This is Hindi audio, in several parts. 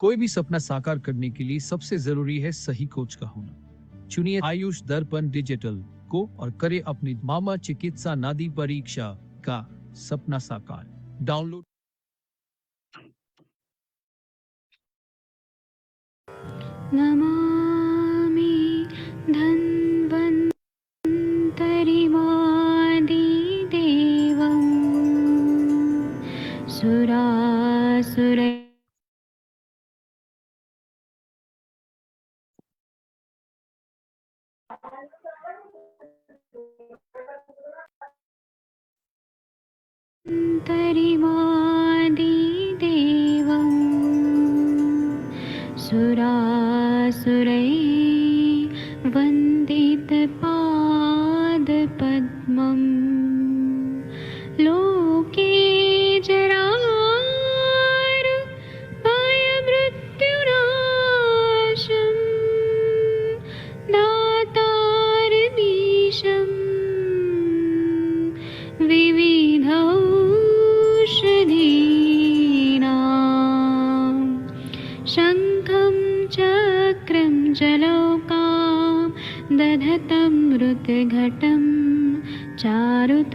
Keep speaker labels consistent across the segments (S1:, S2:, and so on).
S1: कोई भी सपना साकार करने के लिए सबसे जरूरी है सही कोच का होना। चुनिए आयुष दर्पण डिजिटल को और करे अपनी मामा चिकित्सा नादी परीक्षा का सपना साकार। डाउनलोड।
S2: नमामि धन्वन्तरिमादिदेवं सुरासुरै तरिमादिदेवं सुरासुरै वन्दितपादपद्मम् लोके जरामृत्युनाशं दातारमीशं विविधौषधीनां शङ्खं चक्रं जलौकां दधतं मृतघटं चारुतोर्भिश्चतुर्भिः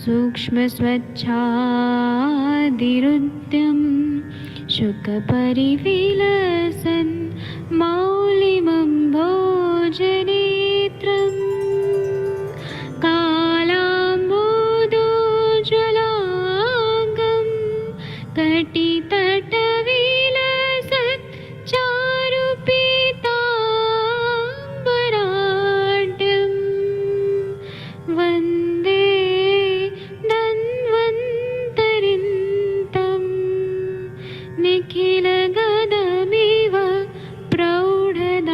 S2: सूक्ष्मस्वच्छादिरुद्यं शुकपरिविलसन् मौलिमं भोजनेत्रं कालाम्बोदोज्ज्वलाङ्गं कटितटविलसत् चारुपीताम्बराढ्यं वन्दे धन्वन्तरिन्तं निखिलगदमिव प्रौढदावाग्निनीलम्।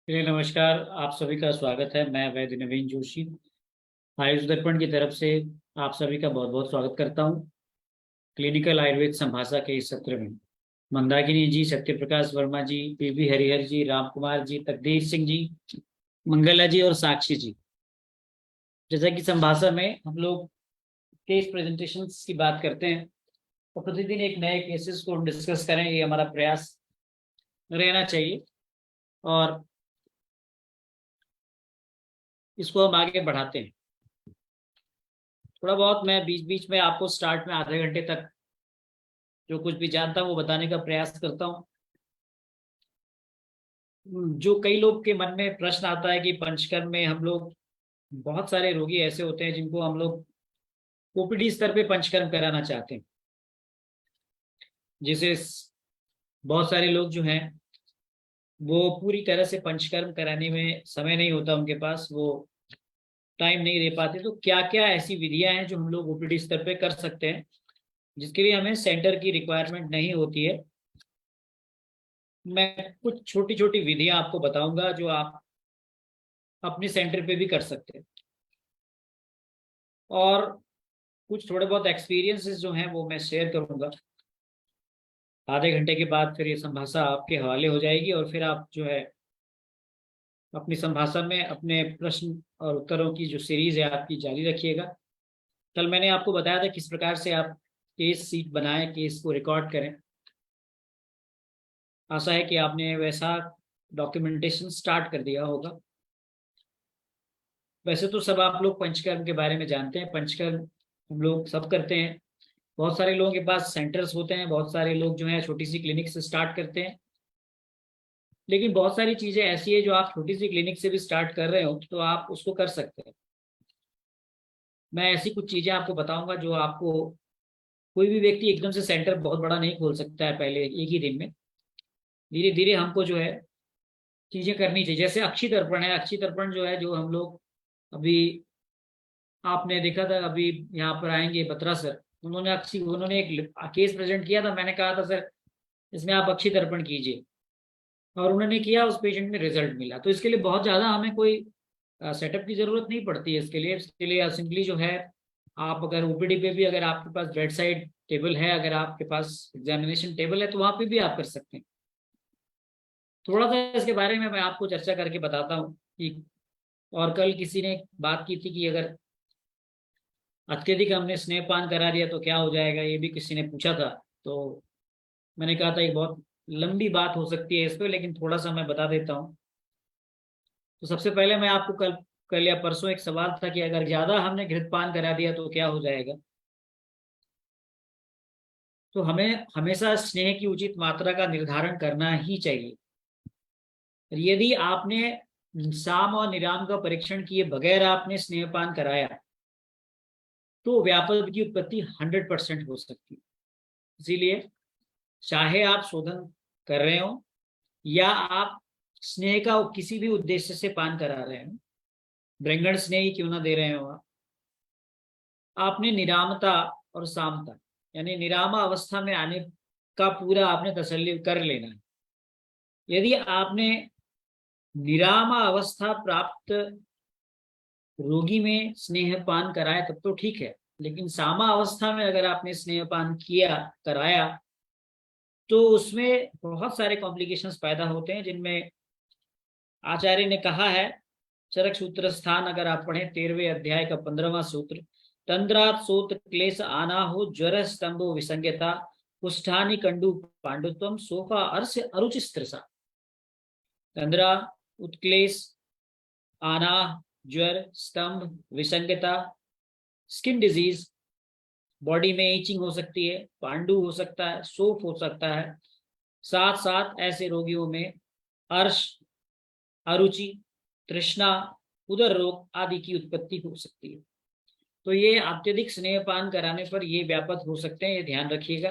S3: नमस्कार, आप सभी का स्वागत है। मैं वैद्य नवीन जोशी आयुष दर्पण की तरफ से आप सभी का बहुत बहुत स्वागत करता हूं। क्लिनिकल आयुर्वेद संभाषा के इस सत्र में मंदाकिनी जी, सत्यप्रकाश वर्मा जी, पीवी हरिहर जी, राम कुमार जी, तकदीर सिंह जी, मंगला जी और साक्षी जी। जैसा कि संभाषा में हम लोग केस प्रेजेंटेशन की बात करते हैं और प्रतिदिन एक नए केसेस को डिस्कस करें, ये हमारा प्रयास रहना चाहिए और इसको हम आगे बढ़ाते हैं। थोड़ा बहुत मैं बीच बीच में आपको स्टार्ट में आधे घंटे तक जो कुछ भी जानता हूँ वो बताने का प्रयास करता हूँ। जो कई लोग के मन में प्रश्न आता है कि पंचकर्म में हम लोग, बहुत सारे रोगी ऐसे होते हैं जिनको हम लोग ओपीडी स्तर पे पंचकर्म कराना चाहते हैं। जिसे बहुत सारे लोग जो हैं वो पूरी तरह से पंचकर्म कराने में समय नहीं होता उनके पास, वो टाइम नहीं दे पाते। तो क्या क्या ऐसी विधियां हैं जो हम लोग ओपीडी स्तर पे कर सकते हैं जिसके लिए हमें सेंटर की रिक्वायरमेंट नहीं होती है। मैं कुछ छोटी छोटी विधियां आपको बताऊंगा जो आप अपने सेंटर पे भी कर सकते हैं और कुछ थोड़े बहुत एक्सपीरियंसेस जो हैं वो मैं शेयर करूंगा। आधे घंटे के बाद फिर ये संभाषा आपके हवाले हो जाएगी और फिर आप जो है अपनी संभाषा में अपने प्रश्न और उत्तरों की जो सीरीज है आपकी जारी रखिएगा। कल मैंने आपको बताया था किस प्रकार से आप केस सीट बनाएं, केस को रिकॉर्ड करें। आशा है कि आपने वैसा डॉक्यूमेंटेशन स्टार्ट कर दिया होगा। वैसे तो सब आप लोग पंचकर्म के बारे में जानते हैं, पंचकर्म हम लोग सब करते हैं। बहुत सारे लोगों के पास सेंटर्स होते हैं, बहुत सारे लोग जो है छोटी सी क्लिनिक से स्टार्ट करते हैं। लेकिन बहुत सारी चीजें ऐसी है जो आप छोटी सी क्लिनिक से भी स्टार्ट कर रहे हो तो आप उसको कर सकते हैं। मैं ऐसी कुछ चीजें आपको बताऊंगा जो आपको, कोई भी व्यक्ति एकदम से सेंटर बहुत बड़ा नहीं खोल सकता है पहले एक ही दिन में। धीरे धीरे हमको जो है चीजें करनी चाहिए। जैसे अक्षी तर्पण है, अक्षी तर्पण जो है, जो हम लोग अभी आपने देखा था, अभी यहाँ पर आएंगे बत्रा सर, उन्होंने एक केस प्रेजेंट किया था। मैंने कहा था सर इसमें आप अक्षी तर्पण कीजिए और उन्होंने किया, उस पेशेंट में रिजल्ट मिला। तो इसके लिए बहुत ज्यादा हमें कोई सेटअप की जरूरत नहीं पड़ती है। इसके लिए सिंपली जो है आप अगर ओपीडी पे भी अगर आपके पास बेड साइड टेबल है, अगर आपके पास एग्जामिनेशन टेबल है, तो वहां पे भी आप कर सकते हैं। थोड़ा सा इसके बारे में मैं आपको चर्चा करके बताता हूँ कि, और कल किसी ने बात की थी कि अगर अत्यधिक हमने स्नेहपान करा दिया तो क्या हो जाएगा, ये भी किसी ने पूछा था। तो मैंने कहा था ये बहुत लंबी बात हो सकती है इस पर, लेकिन थोड़ा सा मैं बता देता हूँ। तो सबसे पहले मैं आपको कल कल या परसों एक सवाल था कि अगर ज्यादा हमने घृतपान करा दिया तो क्या हो जाएगा। तो हमें हमेशा स्नेह की उचित मात्रा का निर्धारण करना ही चाहिए। यदि आपने साम और निराम का परीक्षण किए बगैर आपने स्नेहपान कराया तो व्यापक की उत्पत्ति 100% हो सकती है। इसीलिए चाहे आप शोधन कर रहे हो या आप स्नेह का किसी भी उद्देश्य से पान करा रहे हो, ब्रंगण स्नेह ही क्यों ना दे रहे हो, आपने निरामता और सामता यानी निरामा अवस्था में आने का पूरा आपने तसल्ली कर लेना है। यदि आपने निरामा अवस्था प्राप्त रोगी में स्नेहपान कराया तब तो ठीक है, लेकिन सामा अवस्था में अगर आपने स्नेहपान किया कराया तो उसमें बहुत सारे कॉम्प्लिकेशंस पैदा होते हैं, जिनमें आचार्य ने कहा है, चरक सूत्र स्थान अगर आप पढ़ें 13वें अध्याय का 15वां सूत्र, तंद्रात सोत क्लेश आना हो ज्वर स्तंभो विसंज्ञता कुष्ठानी कंडू पांडुत्वम सोफा अर्श अरुचिस्त्रसा। तंद्रा, उत्क्लेश, आना, ज्वर, स्तंभ, विसंज्ञता, स्किन डिजीज, बॉडी में ईचिंग हो सकती है, पांडु हो सकता है, सोफ हो सकता है। साथ साथ ऐसे रोगियों में अर्श, अरुचि, तृष्णा, उदर रोग आदि की उत्पत्ति हो सकती है। तो ये अत्यधिक स्नेहपान कराने पर ये व्यापक हो सकते हैं, ये ध्यान रखिएगा।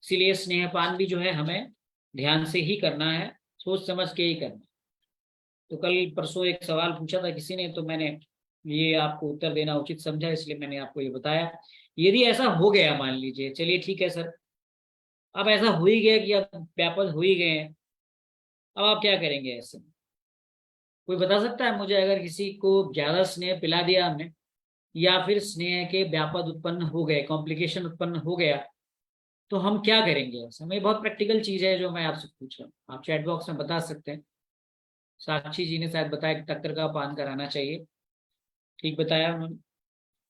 S3: इसीलिए स्नेहपान भी जो है हमें ध्यान से ही करना है, सोच समझ के ही करना है। तो कल परसों एक सवाल पूछा था किसी ने, तो मैंने ये आपको उत्तर देना उचित समझा, इसलिए मैंने आपको ये बताया। यदि ऐसा हो गया, मान लीजिए, चलिए ठीक है सर, अब ऐसा हो ही गया कि अब व्यापक हो ही गए हैं, अब आप क्या करेंगे ऐसे? कोई बता सकता है मुझे? अगर किसी को ज्यादा स्नेह पिला दिया हमने या फिर स्नेह के व्यापक उत्पन्न हो गए, कॉम्प्लिकेशन उत्पन्न हो गया, तो हम क्या करेंगे? ऐसा में बहुत प्रैक्टिकल चीज है जो मैं आपसे पूछ रहा हूँ, आप चैट बॉक्स में बता सकते हैं। साक्षी जी ने शायद बताया कि तक्कर का पान कराना चाहिए, ठीक बताया उन्होंने।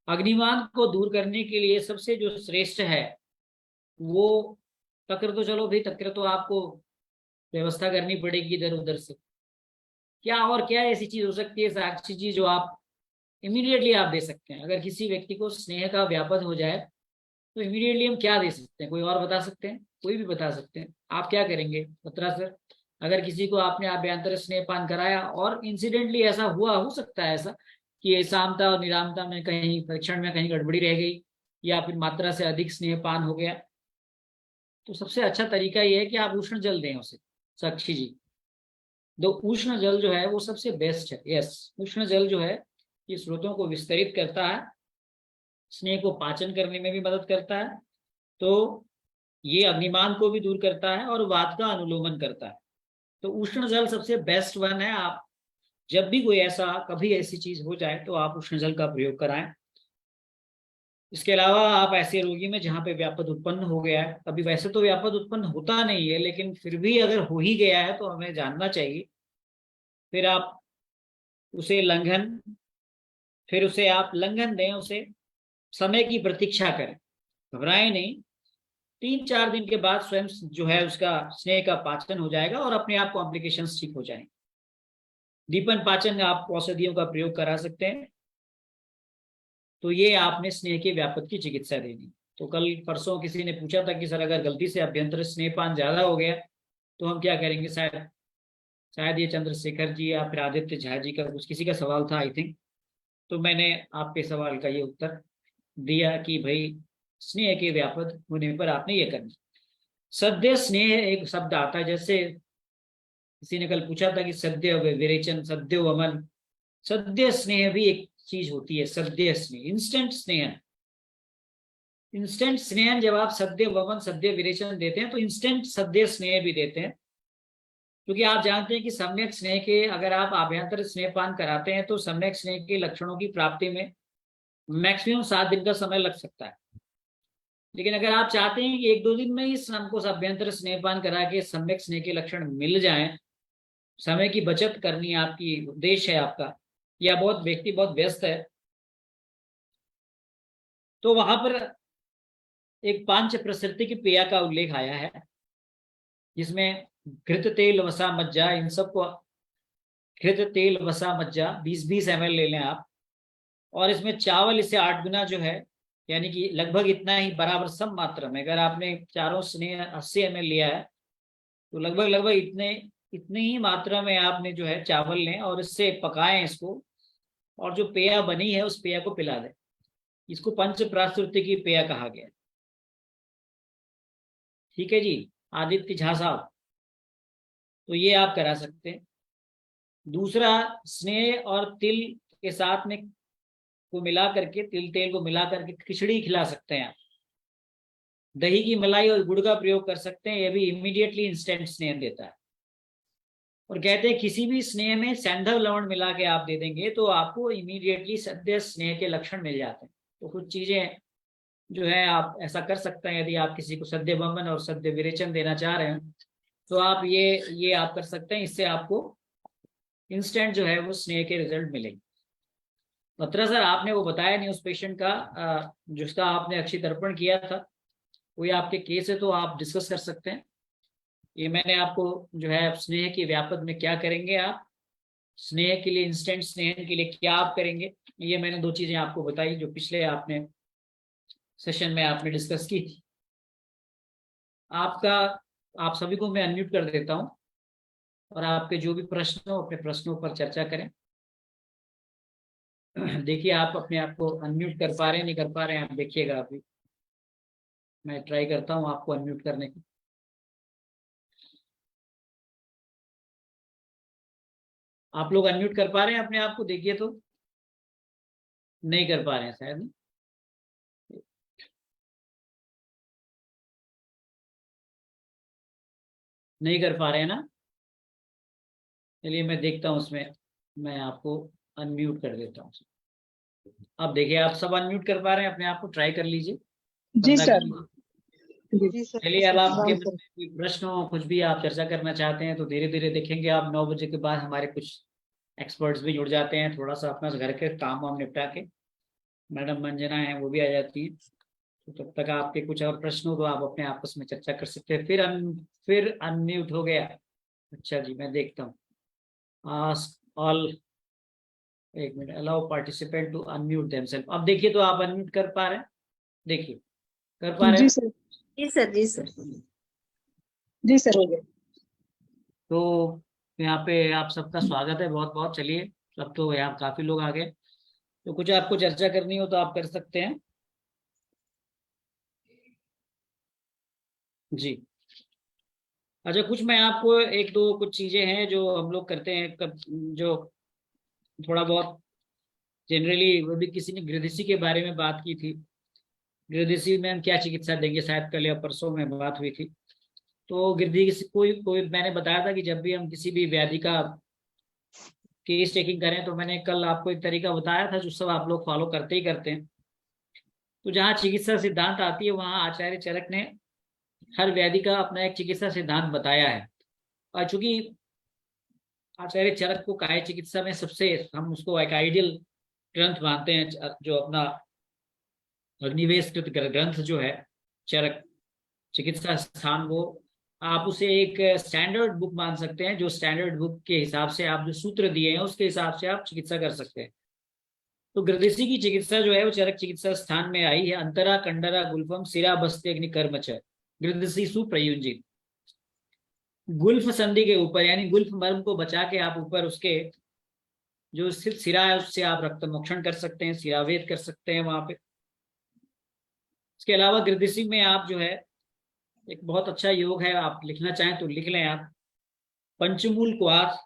S3: अग्निमान को दूर करने के लिए सबसे जो श्रेष्ठ है वो तक्र, तो चलो भाई तक्र तो आपको व्यवस्था करनी पड़ेगी इधर उधर से। क्या और क्या ऐसी चीज हो सकती है साक्षी जी जो आप इमीडिएटली आप दे सकते हैं? अगर किसी व्यक्ति को स्नेह का व्यापक हो जाए तो इमीडिएटली हम क्या दे सकते हैं? कोई और बता सकते हैं? कोई भी बता सकते हैं, आप क्या करेंगे बत्रा सर? अगर किसी को आपने आभ्यंतर स्नेहपान कराया और इंसिडेंटली ऐसा हुआ, हो सकता है ऐसा कि सामता और निरामता में कहीं परीक्षण में कहीं गड़बड़ी रह गई या फिर मात्रा से अधिक स्नेहपान हो गया, तो सबसे अच्छा तरीका यह है कि आप उष्ण जल दें उसे। साक्षी जी, तो उष्ण जल जो है वो सबसे बेस्ट है। यस, उष्ण जल जो है ये स्रोतों को विस्तरित करता है, स्नेह को पाचन करने में भी मदद करता है, तो ये अग्निमान को भी दूर करता है और वात का अनुलोमन करता है। तो उष्ण जल सबसे बेस्ट वन है। आप जब भी कोई ऐसा कभी ऐसी चीज हो जाए तो आप उष्ण जल का प्रयोग कराएं। इसके अलावा आप ऐसे रोगी में जहां पे व्यापक उत्पन्न हो गया है, अभी वैसे तो व्यापक उत्पन्न होता नहीं है, लेकिन फिर भी अगर हो ही गया है तो हमें जानना चाहिए। फिर आप उसे आप लंघन दें, उसे समय की प्रतीक्षा करें, घबराएं नहीं। 3-4 दिन के बाद स्वयं जो है उसका स्नेह का पाचन हो जाएगा और अपने आप कॉम्प्लिकेशंस ठीक हो जाएंगे। दीपन पाचन आप औषधियों का प्रयोग करा सकते हैं। तो ये आपने स्नेह के व्यापक की चिकित्सा देनी। तो कल परसों किसी ने पूछा था कि सर अगर गलती से अभ्यंतर स्नेहपान ज्यादा हो गया तो हम क्या करेंगे? शायद ये चंद्रशेखर जी या फिर आदित्य झा जी का कुछ किसी का सवाल था आई थिंक। तो मैंने आपके सवाल का ये उत्तर दिया कि भाई स्नेह के व्यापक होने पर आपने ये करना। सद्य स्नेह एक शब्द आता है, जैसे किसी ने कल पूछा था कि सद्य विरेचन, सद्य वमन, सद्य स्नेह भी एक चीज होती है। सद्य स्नेह, इंस्टेंट स्नेह। इंस्टेंट स्नेह जब आप सद्य वमन, सद्य विरेचन देते हैं तो इंस्टेंट सद्य स्नेह भी देते हैं, क्योंकि आप जानते हैं कि सम्यक स्नेह के, अगर आप आभ्यंतर स्नेहपान कराते हैं तो सम्यक स्नेह के लक्षणों की प्राप्ति में मैक्सिमम 7 दिन का समय लग सकता है। लेकिन अगर आप चाहते हैं कि 1-2 दिन में ही हमको अभ्यंतर स्नेहपान करा के सम्यक स्नेह के लक्षण मिल जाएं, समय की बचत करनी आपकी उद्देश्य है आपका, या बहुत व्यक्ति बहुत व्यस्त है, तो वहां पर एक पांच प्रसृति की पेय का उल्लेख आया है, जिसमें घृत तेल वसा मज्जा, इन सबको घृत तेल वसा मज्जा 20-20 ml ले लें आप, और इसमें चावल इससे 8 गुना जो है, यानी कि लगभग इतना ही बराबर सम मात्रा में, अगर आपने चारों स्नेह 80 ml लिया है तो लगभग इतने ही मात्रा में आपने जो है चावल लें और इससे पकाएं इसको, और जो पेय बनी है उस पेय को पिला दें। इसको पंच प्रास्तुति की पेय कहा गया। ठीक है जी आदित्य झा साहब, तो ये आप करा सकते हैं। दूसरा, स्नेह और तिल के साथ में को मिला करके, तिल तेल को मिला करके खिचड़ी खिला सकते हैं आप। दही की मलाई और गुड़ का प्रयोग कर सकते हैं, यह भी इमीडिएटली इंस्टेंट स्नेह देता है। और कहते हैं किसी भी स्नेह में सैंधव लवण मिला के आप दे देंगे तो आपको इमीडिएटली सद्य स्नेह के लक्षण मिल जाते हैं। तो कुछ चीजें जो है आप ऐसा कर सकते हैं, यदि आप किसी को सद्य बमन और सद्य विरेचन देना चाह रहे हैं तो आप ये आप कर सकते हैं। इससे आपको इंस्टेंट जो है वो स्नेह के रिजल्ट मिलेंगे। पत्रा सर आपने वो बताया नहीं उस पेशेंट का जिसका आपने अक्षी तर्पण किया था, कोई आपके केस है तो आप डिस्कस कर सकते हैं। ये मैंने आपको जो है स्नेह की व्यापक में क्या करेंगे आप, स्नेह के लिए, इंस्टेंट स्नेह के लिए क्या आप करेंगे, ये मैंने 2 चीजें आपको बताई जो पिछले आपने सेशन में आपने डिस्कस की थी। आप सभी को मैं अनम्यूट कर देता हूं और आपके जो भी प्रश्न हो अपने प्रश्नों पर चर्चा करें। देखिए आप अपने आप को अनम्यूट कर पा रहे हैं नहीं कर पा रहे हैं, आप देखिएगा। अभी मैं ट्राई करता हूं आपको अनम्यूट करने की। आप लोग अनम्यूट कर पा रहे हैं अपने आप को, देखिए तो। नहीं कर पा रहे हैं शायद। नहीं कर पा रहे हैं ना। चलिए मैं देखता हूं उसमें, मैं आपको अनम्यूट कर देता हूं। अब देखिए आप सब अनम्यूट कर पा रहे हैं अपने आप को, ट्राई कर लीजिए।
S4: जी सर।
S5: जी सर।
S3: चलिए अब आपके मन में कोई प्रश्न हो, कुछ भी आप चर्चा करना चाहते हैं तो धीरे धीरे देखेंगे आप 9 बजे के बाद हमारे कुछ एक्सपर्ट्स भी जुड़ जाते हैं, थोड़ा सा अपना घर के काम वाम निपटा के। मैडम मंजना है वो भी आ जाती है, तो तब तक आपके कुछ और प्रश्न हो तो आप अपने आपस में चर्चा कर सकते हैं। फिर अनम्यूट हो गया। अच्छा जी मैं देखता हूँ। आस्क ऑल, एक minute, allow participant to unmute themselves. अब देखिए तो आप अनम्यूट कर पा रहे हैं, देखिए कर पा रहे हैं।
S4: जी सर।
S5: जी सर। जी सर।
S4: जी सर हो गया।
S3: तो यहाँ पे आप सबका स्वागत है बहुत बहुत। चलिए सब तो यहाँ काफी लोग आ गए, तो कुछ आपको चर्चा करनी हो तो आप कर सकते हैं जी। अच्छा कुछ मैं आपको 1-2 कुछ चीजें हैं जो हम लोग करते हैं, जो थोड़ा बहुत जनरली, वो भी किसी ने गृहस्थी के बारे में बात की थी। गृहस्थी में हम क्या चिकित्सा देंगे, शायद कल या परसों में बात हुई थी। तो गृहस्थी कोई मैंने बताया था कि जब भी हम किसी भी व्याधि का केस टेकिंग करें, तो मैंने कल आपको एक तरीका बताया था जो सब आप लोग फॉलो करते ही करते हैं। तो जहाँ चिकित्सा सिद्धांत आती है वहाँ आचार्य चरक ने हर व्याधि का अपना एक चिकित्सा सिद्धांत बताया है। और चूंकि आचार्य चरक को काय चिकित्सा में सबसे, हम उसको एक आइडियल ग्रंथ मानते हैं, जो अपना अग्निवेशकृत ग्रंथ जो है चरक चिकित्सा स्थान, वो आप उसे एक स्टैंडर्ड बुक मान सकते हैं, जो स्टैंडर्ड बुक के हिसाब से आप जो सूत्र दिए हैं उसके हिसाब से आप चिकित्सा कर सकते हैं। तो गृहस्थी की चिकित्सा जो है वो चरक चिकित्सा स्थान में आई है। अंतरा कंडरा गुल्फम सिरा बस्ते अग्नि कर्मच गृहस्थी सुप्रयुंजित। गुल्फ संधि के ऊपर, यानी गुल्फ मर्म को बचा के आप ऊपर उसके जो स्थित सिरा है उससे आप रक्त मोक्षण कर सकते हैं, सिरावेद कर सकते हैं वहां पे। इसके अलावा गृहस्थी में आप जो है एक बहुत अच्छा योग है, आप लिखना चाहें तो लिख लें आप। पंचमूल क्वाथ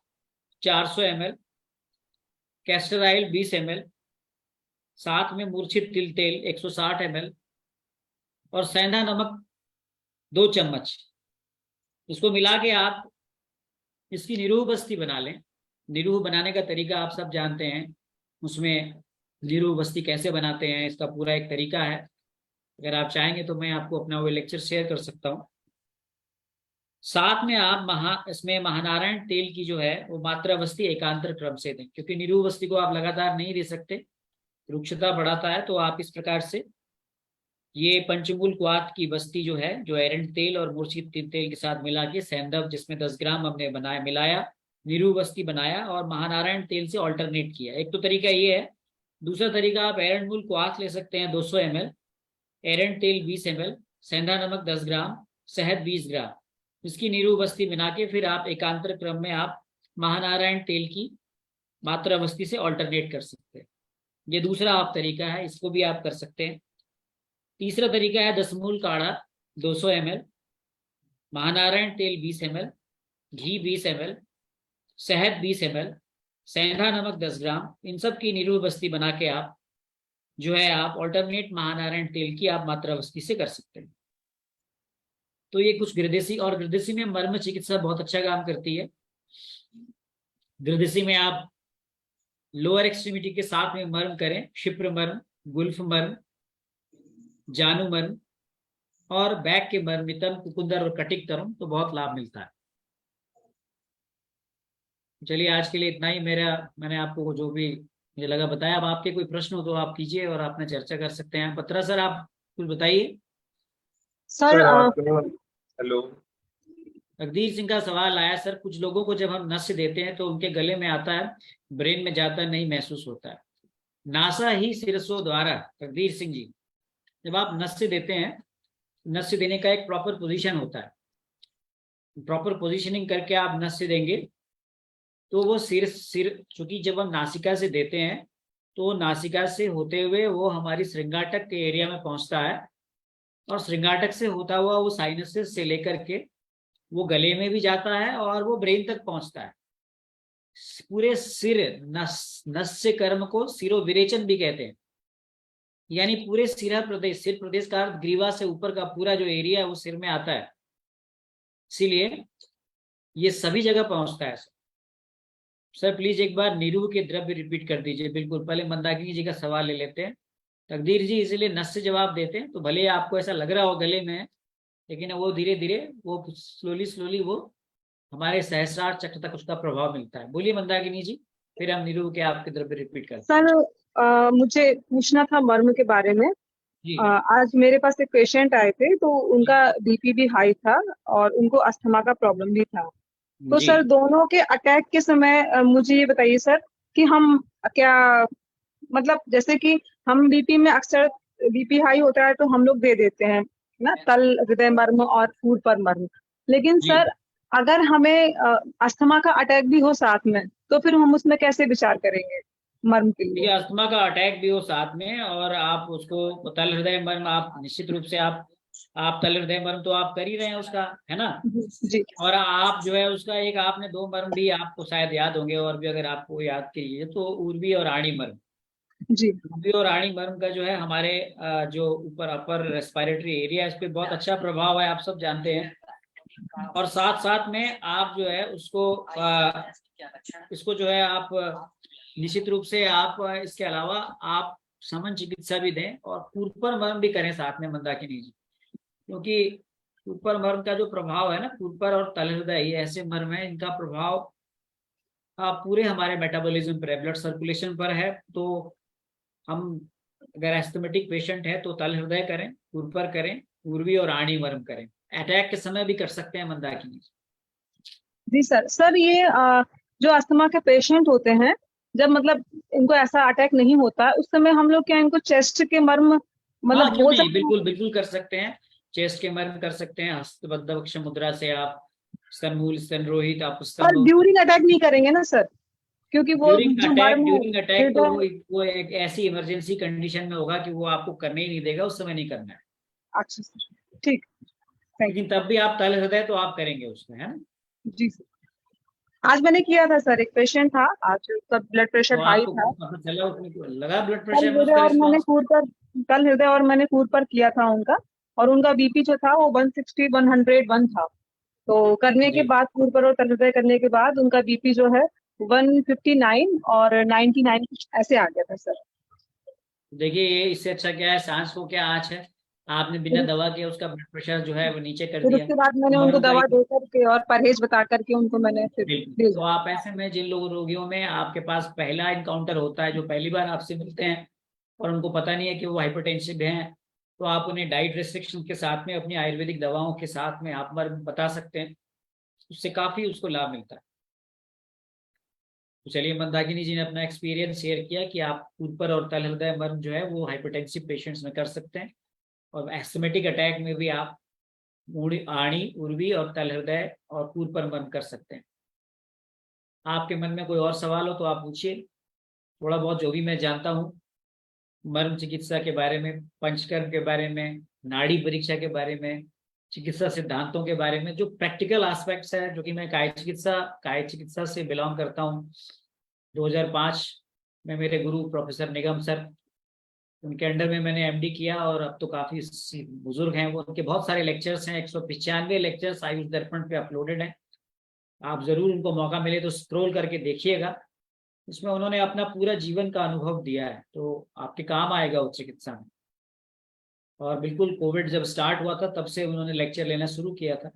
S3: 400 ml, कैस्टर ऑयल 20 ml, साथ में मूर्छित तिल तेल 160 ml और सेंधा नमक 2 चम्मच। इसको मिला के आप इसकी निरूह बस्ती बना लें। निरूह बनाने का तरीका आप सब जानते हैं, उसमें नीरू बस्ती कैसे बनाते हैं, इसका पूरा एक तरीका है। अगर आप चाहेंगे तो मैं आपको अपना वो लेक्चर शेयर कर सकता हूँ। साथ में आप इसमें महानारायण तेल की जो है वो मात्रा बस्ती एकांतर क्रम से दें, क्योंकि नीरू बस्ती को आप लगातार नहीं दे सकते, रुक्षता बढ़ाता है। तो आप इस प्रकार से ये पंचमूल क्वाथ की बस्ती जो है, जो एरंड तेल और मूर्छित तेल के साथ मिला के सैंधव जिसमें 10 ग्राम हमने बनाया मिलाया, नीरू बस्ती बनाया और महानारायण तेल से ऑल्टरनेट किया। एक तो तरीका ये है। दूसरा तरीका, आप एरंड मूल क्वाथ ले सकते हैं 200 ml, एरंड तेल 20 ml, सेंधा नमक 10 ग्राम, शहद 20 ग्राम, इसकी नीरू बस्ती बना के फिर आप एकांतर क्रम में आप महानारायण तेल की मात्रा बस्ती से ऑल्टरनेट कर सकते हैं। ये दूसरा आप तरीका है, इसको भी आप कर सकते हैं। तीसरा तरीका है 10 मूल काढ़ा 200 ml, महानारायण तेल 20 ml, घी 20 ml, शहद 20 ml, सेंधा नमक 10 ग्राम, इन सब की नीरू बस्ती बना के आप जो है आप ऑल्टरनेट महानारायण तेल की आप मात्रा बस्ती से कर सकते हैं। तो ये कुछ गृहदेशी, और गृहदेशी में मर्म चिकित्सा बहुत अच्छा काम करती है। गृहदेशी में आप लोअर एक्सट्रीमिटी के साथ में मर्म करें, क्षिप्र मर्म, गुल्फ मर्म, जानू मर्म और बैक के मर्म, नितम, कुकुंदर और कटिक तरम, तो बहुत लाभ मिलता है। चलिए आज के लिए इतना ही। मैंने आपको जो भी मुझे लगा बताया। अब आपके कोई प्रश्न हो तो आप कीजिए और आपने चर्चा कर सकते हैं। पत्रा सर, आप कुछ बताइए।
S4: सर
S6: हेलो,
S3: जगदीश सिंह का सवाल आया, सर कुछ लोगों को जब हम नस्य देते हैं तो उनके गले में आता है, ब्रेन में जाता नहीं महसूस होता है। नासा ही सिरसो द्वारा, जगदीश सिंह जी, जब आप नस्य देते हैं, नस्य देने का एक प्रॉपर पोजीशन होता है। प्रॉपर पोजीशनिंग करके आप नस्य देंगे तो वो सिर चूंकि जब हम नासिका से देते हैं तो नासिका से होते हुए वो हमारी श्रृंगाटक के एरिया में पहुंचता है और श्रृंगाटक से होता हुआ वो साइनसेस से लेकर के वो गले में भी जाता है और वो ब्रेन तक पहुंचता है। पूरे सिर नस्य कर्म को सिरोविरेचन भी कहते हैं, यानी पूरे सिर प्रदेश का अर्थ ग्रीवा से ऊपर का पूरा जो एरिया है वो सिर में आता है, इसीलिए ये सभी जगह पहुंचता है। सर प्लीज एक बार नीरू के द्रव्य रिपीट कर दीजिए। बिल्कुल, पहले मंदाकिनी जी का सवाल ले लेते हैं। तकदीर जी, इसीलिए नस से जवाब देते हैं तो भले आपको ऐसा लग रहा हो गले में, लेकिन वो धीरे धीरे वो स्लोली वो हमारे सहस्रार चक्र तक उसका प्रभाव मिलता है। बोलिए मंदाकिनी जी, फिर हम नीरू के आपके द्रव्य रिपीट करते हैं।
S4: सर मुझे पूछना था मर्म के बारे में। आज मेरे पास एक पेशेंट आए थे तो उनका बीपी भी हाई था और उनको अस्थमा का प्रॉब्लम भी था। तो सर दोनों के अटैक के समय मुझे ये बताइए सर कि हम क्या, मतलब जैसे कि हम बीपी में अक्सर बीपी हाई होता है तो हम लोग दे देते हैं ना तल हृदय मर्म और फूल पर मर्म, लेकिन सर अगर हमें अस्थमा का अटैक भी हो साथ में तो फिर हम उसमें कैसे विचार करेंगे मर्म के लिए?
S3: अस्थमा का अटैक भी हो साथ में और आप उसको तल हृदय मर्म, आप निश्चित रूप से आप तल हृदय मर्म तो आप कर ही रहे हैं उसका, है ना
S4: जी।
S3: और आप जो है उसका एक आपने 2 मर्म भी आपको शायद याद होंगे, और भी अगर आपको याद कीजिए तो उर्वी और आणी मर्म।
S4: जी।
S3: उर्वी और आणी मर्म का जो है हमारे जो ऊपर अपर रेस्पिरेटरी एरिया, इस पे बहुत अच्छा प्रभाव है, आप सब जानते हैं। और साथ साथ में आप जो है उसको इसको जो है आप निश्चित रूप से आप इसके अलावा आप समन चिकित्सा भी दें और पूर्पर मर्म भी करें साथ में मंदाकिनी जी, क्योंकि पूर्पर मर्म का जो प्रभाव है ना, पूर्पर और तल हृदय ये ऐसे मर्म है, इनका प्रभाव पूरे हमारे मेटाबॉलिज्म पर, ब्लड सर्कुलेशन पर है। तो हम अगर एस्थमेटिक पेशेंट है तो तल हृदय करें, पूर्पर करें, पूर्वी और आणी मर्म करें। अटैक के समय भी कर सकते हैं मंदाकिनी
S4: जी। सर ये जो अस्थमा के पेशेंट होते हैं, जब मतलब इनको ऐसा अटैक नहीं होता उस समय हम लोग क्या इनको चेस्ट के मर्म मतलब
S3: क्यों नहीं, बिल्कुल कर सकते हैं। चेस्ट के मर्म कर सकते हैं, हस्तबद्ध मुद्रा से आप स्तनमूल, स्तनरोहित, आप
S4: स्तन। ड्यूरिंग अटैक नहीं करेंगे ना सर, क्योंकि वो
S3: ड्यूरिंग अटैक तो वो एक ऐसी इमरजेंसी कंडीशन में होगा कि वो आपको करने ही नहीं देगा, उस समय नहीं करना है।
S4: अच्छा सर, ठीक।
S3: लेकिन तब भी आप तल हृदय तो आप करेंगे उसमें, है ना?
S4: जी सर। आज मैंने किया था सर, एक पेशेंट था, आज उसका ब्लड प्रेशर हाई था,
S3: लगा ब्लड प्रेशर
S4: और मैंने तल हृदय और मैंने कूद पर किया था उनका, और उनका बीपी जो था वो 160 101 था। तो करने के बाद कूद पर और तल हृदय करने के बाद उनका बीपी जो है 159 और 99 कुछ ऐसे आ गया था सर।
S3: देखिए ये इससे अच्छा क्या है, सांस को क्या आँच है, आपने बिना दवा के उसका ब्लड प्रेशर जो है वो नीचे कर
S4: फिर
S3: दिया।
S4: उसके बाद मैंने उनको
S3: मर्म का
S4: दवा
S3: एक-
S4: दे करके और परहेज बता करके उनको मैंने फिर
S3: बिल्कुल, तो
S4: भेजा।
S3: आप ऐसे में जिन लोगों रोगियों में आपके पास पहला इनकाउंटर होता है, जो पहली बार आपसे मिलते हैं और उनको पता नहीं है कि वो हाइपरटेंसिव हैं, तो आप उन्हें डाइट रेस्ट्रिक्शन के साथ में अपनी आयुर्वेदिक दवाओं के साथ में आप मर्म बता सकते हैं, उससे काफी उसको लाभ मिलता है। तो चलिए, मंदाकिनी जी ने अपना एक्सपीरियंस शेयर किया कि आप ऊपर और तल हृदय मर्म जो है वो हाइपरटेंसिव पेशेंट्स में कर सकते हैं, और एस्थमेटिक अटैक में भी आप आणी, उर्वी और तल हृदय और पूर्व पर मर्म कर सकते हैं। आपके मन में कोई और सवाल हो तो आप पूछिए, थोड़ा बहुत जो भी मैं जानता हूँ मर्म चिकित्सा के बारे में, पंचकर्म के बारे में, नाड़ी परीक्षा के बारे में, चिकित्सा सिद्धांतों के बारे में, जो प्रैक्टिकल एस्पेक्ट्स है, जो कि मैं काय चिकित्सा से बिलोंग करता हूँ। 2005 में मेरे गुरु प्रोफेसर निगम सर, उनके अंडर में मैंने एमडी किया, और अब तो काफी बुजुर्ग हैं वो, उनके बहुत सारे लेक्चर्स हैं, 195 लेक्चर्स आयुष दर्पण पे अपलोडेड हैं। आप जरूर उनको मौका मिले तो स्क्रॉल करके देखिएगा, इसमें उन्होंने अपना पूरा जीवन का अनुभव दिया है, तो आपके काम आएगा उस चिकित्सा में। और बिल्कुल कोविड जब स्टार्ट हुआ था तब से उन्होंने लेक्चर लेना शुरू किया था।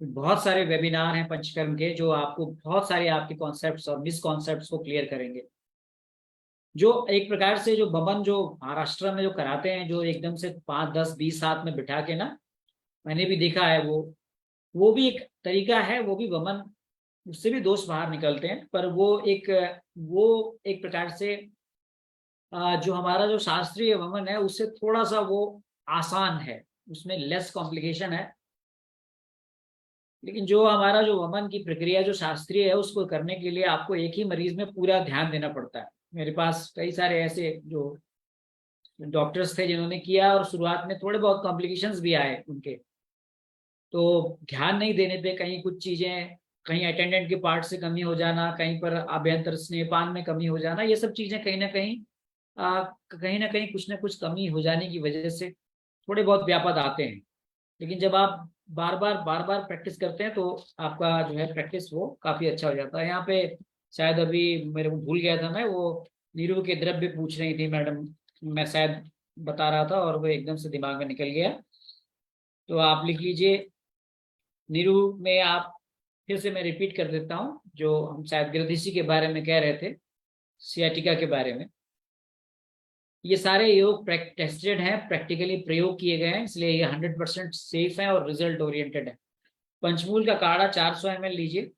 S3: बहुत सारे वेबिनार हैं पंचकर्म के, जो आपको बहुत सारे आपके कॉन्सेप्ट्स और मिसकॉन्सेप्ट्स को क्लियर करेंगे। जो एक प्रकार से जो बमन जो महाराष्ट्र में जो कराते हैं, जो एकदम से 5, 10, 20 हाथ में बिठा के ना, मैंने भी देखा है, वो भी एक तरीका है, वो भी वमन, उससे भी दोष बाहर निकलते हैं, पर वो एक प्रकार से जो हमारा जो शास्त्रीय वमन है उससे थोड़ा सा वो आसान है, उसमें लेस कॉम्प्लिकेशन है। लेकिन जो हमारा जो वमन की प्रक्रिया जो शास्त्रीय है, उसको करने के लिए आपको एक ही मरीज में पूरा ध्यान देना पड़ता है। मेरे पास कई सारे ऐसे जो डॉक्टर्स थे जिन्होंने किया, और शुरुआत में थोड़े बहुत कॉम्प्लिकेशंस भी आए उनके, तो ध्यान नहीं देने पे कहीं कुछ चीजें, कहीं अटेंडेंट के पार्ट से कमी हो जाना, कहीं पर अभ्यंतर स्नेहपान में कमी हो जाना, ये सब चीजें कहीं ना कहीं कुछ ना कुछ कमी हो जाने की वजह से थोड़े बहुत व्यापद आते हैं। लेकिन जब आप बार बार प्रैक्टिस करते हैं तो आपका जो है प्रैक्टिस वो काफी अच्छा हो जाता है। यहाँ पे शायद अभी मेरे को भूल गया था, मैं वो नीरू के द्रव्य पूछ रही थी मैडम, मैं शायद बता रहा था और वो एकदम से दिमाग में निकल गया, तो आप लिख लीजिए। नीरू में आप फिर से मैं रिपीट कर देता हूँ, जो हम शायद ग्रदिशी के बारे में कह रहे थे, सियाटिका के बारे में। ये सारे योग टेस्टेड हैं, प्रैक्टिकली प्रयोग किए गए हैं, इसलिए ये 100% सेफ है और रिजल्ट ओरिएंटेड है। पंचमूल का काढ़ा 400 ml लीजिए,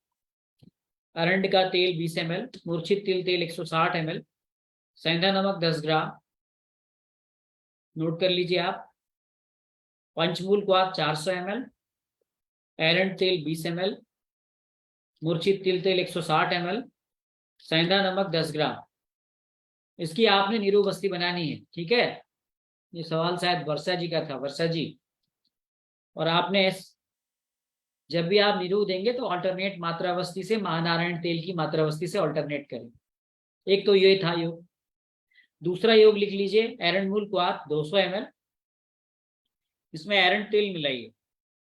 S3: अरंड का तेल 20 ml, मूर्छित तिल तेल 160 ml, सेंधा नमक 10 ग्राम, नोट कर लीजिए आप। पंचमूल क्वाथ 400 ml, एरंड तेल 20 ml, मूर्छित तिल तेल 160 ml, सेंधा नमक 10 ग्राम। इसकी आपने नीरू बस्ती बनानी है, ठीक है। ये सवाल शायद वर्षा जी का था, वर्षा जी। और आपने जब भी आप नीरू देंगे तो अल्टरनेट मात्रावस्थी से महानारायण तेल की मात्रावस्थी से अल्टरनेट करें। एक तो ये था योग। दूसरा योग लिख लीजिए, एरंडमूल क्वाथ 200 ml, इसमें एरंड तेल मिलाइए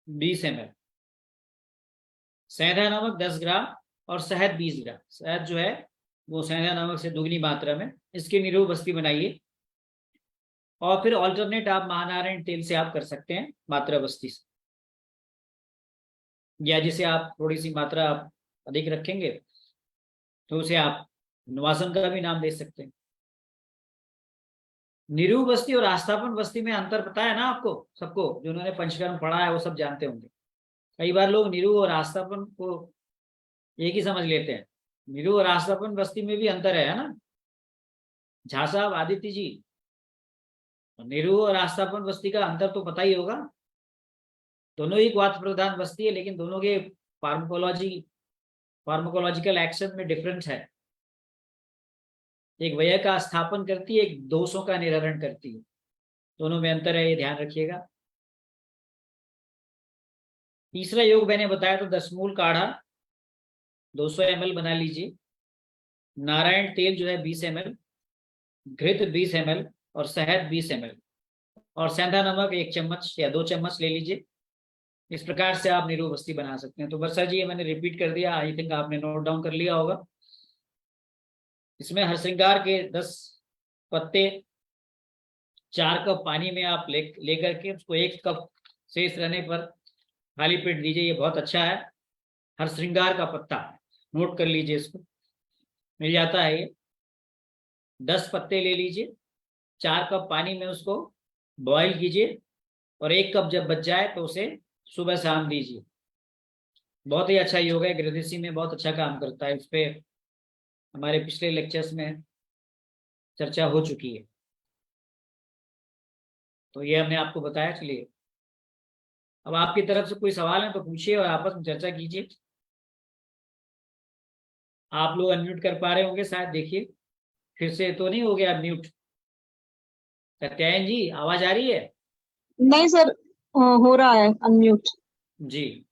S3: 20 ml, सेंधा नमक 10 ग्राम और शहद 20 ग्राम। शहद जो है वो सेंधा नमक से दुगनी मात्रा में, इसकी नीरू बस्ती बनाइए। और फिर ऑल्टरनेट आप महानारायण तेल से आप कर सकते हैं मात्रा बस्ती से, या जिसे आप थोड़ी सी मात्रा आप अधिक रखेंगे तो उसे आप निवासन का भी नाम दे सकते हैं। नीरू बस्ती और आस्थापन बस्ती में अंतर पता है ना आपको सबको, जो उन्होंने पंचकर्म पढ़ा है वो सब जानते होंगे। कई बार लोग नीरू और आस्थापन को एक ही समझ लेते हैं। नीरू और आस्थापन बस्ती में भी अंतर है ना झा साहब, आदित्य जी। नीरू और आस्थापन बस्ती का अंतर तो पता ही होगा। दोनों ही क्वाथ प्रधान बस्ती है, लेकिन दोनों के फार्माकोलॉजिकल एक्शन में डिफरेंस है। एक व्यय का स्थापन करती है, एक दोषों का निराकरण करती है, दोनों में अंतर है, ये ध्यान रखिएगा। तीसरा योग मैंने बताया तो दशमूल काढ़ा 200 ml बना लीजिए, नारायण तेल जो है 20 ml, घृत 20 ml और शहद 20 ml, और सेंधा नमक 1 चम्मच या 2 चम्मच ले लीजिए। इस प्रकार से आप नीरू बस्ती बना सकते हैं। तो वर्षा जी ये मैंने रिपीट कर दिया, आई थिंक आपने नोट डाउन कर लिया होगा। इसमें हरश्रृंगार के 10 पत्ते 4 कप पानी में आप लेकर के उसको 1 कप शेष रहने पर खाली पेट दीजिए। ये बहुत अच्छा है। हर श्रृंगार का पत्ता, नोट कर लीजिए, इसको मिल जाता है ये। 10 पत्ते ले लीजिए, 4 कप पानी में उसको बॉईल कीजिए और 1 कप जब बच जाए तो उसे सुबह शाम दीजिए। बहुत ही अच्छा योग है, गृहस्थी में बहुत अच्छा काम करता है। इस पे हमारे पिछले लेक्चर्स में चर्चा हो चुकी है, तो ये हमने आपको बताया। चलिए, अब आपकी तरफ से कोई सवाल है तो पूछिए और आपस में चर्चा कीजिए। आप लोग अनम्यूट कर पा रहे होंगे शायद, देखिए फिर से तो नहीं हो गया म्यूट। सत्यायन जी, आवाज आ रही है?
S4: नहीं सर, हो रहा है अनम्यूट।
S3: जी,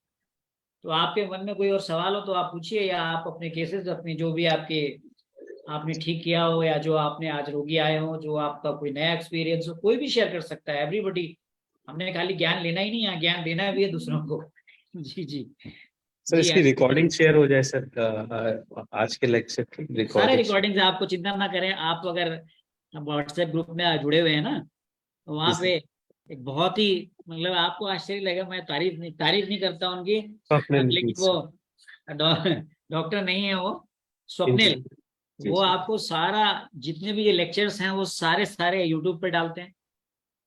S3: तो आपके मन में कोई और सवाल हो तो आप पूछिए, या आप अपने केसेस, अपनी जो भी आपने ठीक किया हो, या जो आपने आज रोगी आए हो, जो आपका कोई नया एक्सपीरियंस हो, कोई भी शेयर कर सकता है। एवरीबॉडी, हमने खाली ज्ञान लेना ही नहीं है, ज्ञान देना भी है दूसरों को। जी जी
S6: सर, इसकी रिकॉर्डिंग शेयर हो जाए सर, आज के लेक्चर की
S3: सारे
S6: रिकॉर्डिंग।
S3: रिकॉर्डिंग से आपको चिंता ना करें। आप अगर व्हाट्सएप ग्रुप में जुड़े हुए हैं ना, तो वहाँ पे एक बहुत ही, मतलब आपको आश्चर्य लगेगा। मैं तारीफ नहीं करता उनकी, लेकिन वो डॉक्टर नहीं है, वो स्वप्निल, वो आपको सारा जितने भी ये लेक्चर्स हैं वो सारे यूट्यूब पे डालते हैं,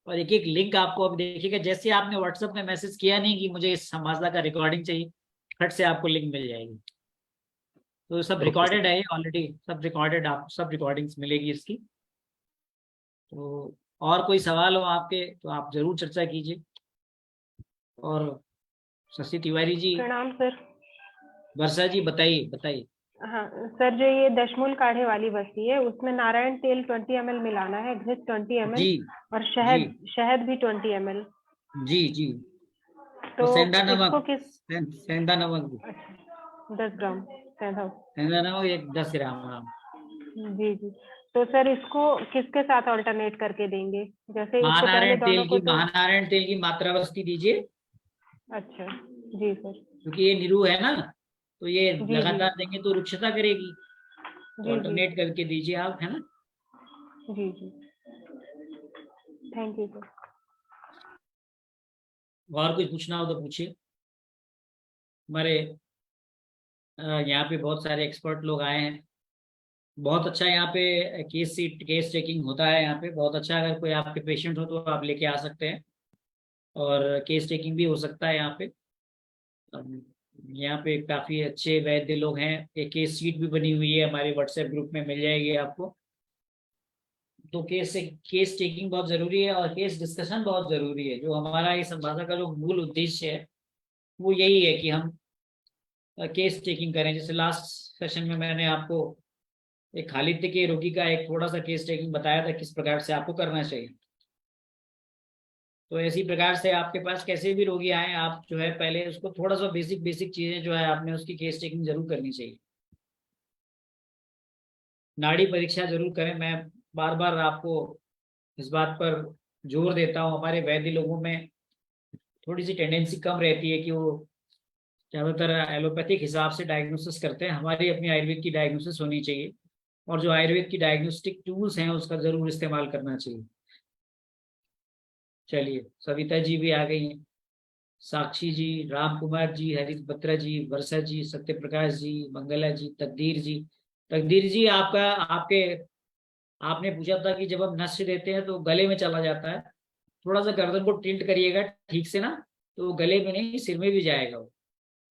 S3: और एक एक लिंक आपको अब देखिएगा। जैसे आपने व्हाट्सएप में मैसेज किया नहीं कि मुझे इस समाजा का रिकॉर्डिंग चाहिए, फट से आपको लिंक मिल जाएगी। तो सब रिकॉर्डेड है ऑलरेडी, सब रिकॉर्डेड, आपको सब रिकॉर्डिंग्स मिलेगी इसकी। तो और कोई सवाल हो आपके तो आप जरूर चर्चा कीजिए। और शशि तिवारी जी,
S7: प्रणाम सर।
S3: वर्षा जी, बताइए।
S7: हाँ सर, जो ये दशमूल काढ़े वाली बस्ती है, उसमें नारायण तेल 20 ml मिलाना है, घृत 20 ml
S3: जी,
S7: और शहद भी 20 ml।
S3: जी
S7: तो
S3: सेंधा नमक,
S7: इसको किस
S3: सेंधा नमक भी,
S7: 10 ग्राम सेंधा
S3: नमक 10 ग्राम।
S7: जी। तो सर इसको किसके साथ ऑल्टरनेट करके देंगे? जैसे इसको पहले
S3: महानारायण
S7: दोनों को
S3: महानारायण तेल की मात्रा बस्ती दीजिए।
S7: अच्छा जी सर।
S3: क्योंकि ये निरू है ना, तो ये
S7: जी,
S3: लगातार देंगे तो रुक्षता करेगी।
S7: जी,
S3: ऑल्टरनेट करके दीजिए आप, है ना?
S7: जी। Thank you sir.
S3: और कुछ पूछना हो तो पूछिए। हमारे यहाँ पे बहुत सारे एक्सपर्ट लोग आए हैं। बहुत अच्छा यहाँ पे केस चेकिंग होता है। यहाँ पे बहुत अच्छा, अगर कोई आपके पेशेंट हो तो आप लेके आ सकते हैं, और केस चेकिंग भी हो सकता है यहाँ पे। यहाँ पे काफी अच्छे वैद्य लोग हैं। एक केस शीट भी बनी हुई है, हमारे व्हाट्सएप ग्रुप में मिल जाएगी आपको। तो केस टेकिंग बहुत जरूरी है, और केस डिस्कशन बहुत जरूरी है। जो हमारा ये संवाद का जो मूल उद्देश्य है वो यही है कि हम केस टेकिंग करें। जैसे लास्ट सेशन में मैंने आपको एक खालित्य के रोगी का एक थोड़ा सा केस टेकिंग बताया था, किस प्रकार से आपको करना चाहिए। तो इसी प्रकार से आपके पास कैसे भी रोगी आए, आप जो है पहले उसको थोड़ा सा बेसिक चीजें जो है आपने उसकी केस टेकिंग जरूर करनी चाहिए। नाड़ी परीक्षा जरूर करें। मैं बार बार आपको इस बात पर जोर देता हूँ। हमारे वैद्य लोगों में थोड़ी सी टेंडेंसी कम रहती है कि वो ज़्यादातर एलोपैथिक हिसाब से डायग्नोसिस करते हैं। हमारी अपनी आयुर्वेद की डायग्नोसिस होनी चाहिए, और जो आयुर्वेद की डायग्नोस्टिक टूल्स हैं उसका जरूर इस्तेमाल करना चाहिए। चलिए, सविता जी भी आ गई हैं, साक्षी जी, राम कुमार जी, हरीश बत्रा जी, वर्षा जी, सत्य प्रकाश जी, मंगला जी, तकदीर जी आपने पूछा था कि जब हम नश्य देते हैं तो गले में चला जाता है। थोड़ा सा गर्दन को टिल्ट करिएगा ठीक से ना, तो गले में नहीं, सिर में भी जाएगा वो।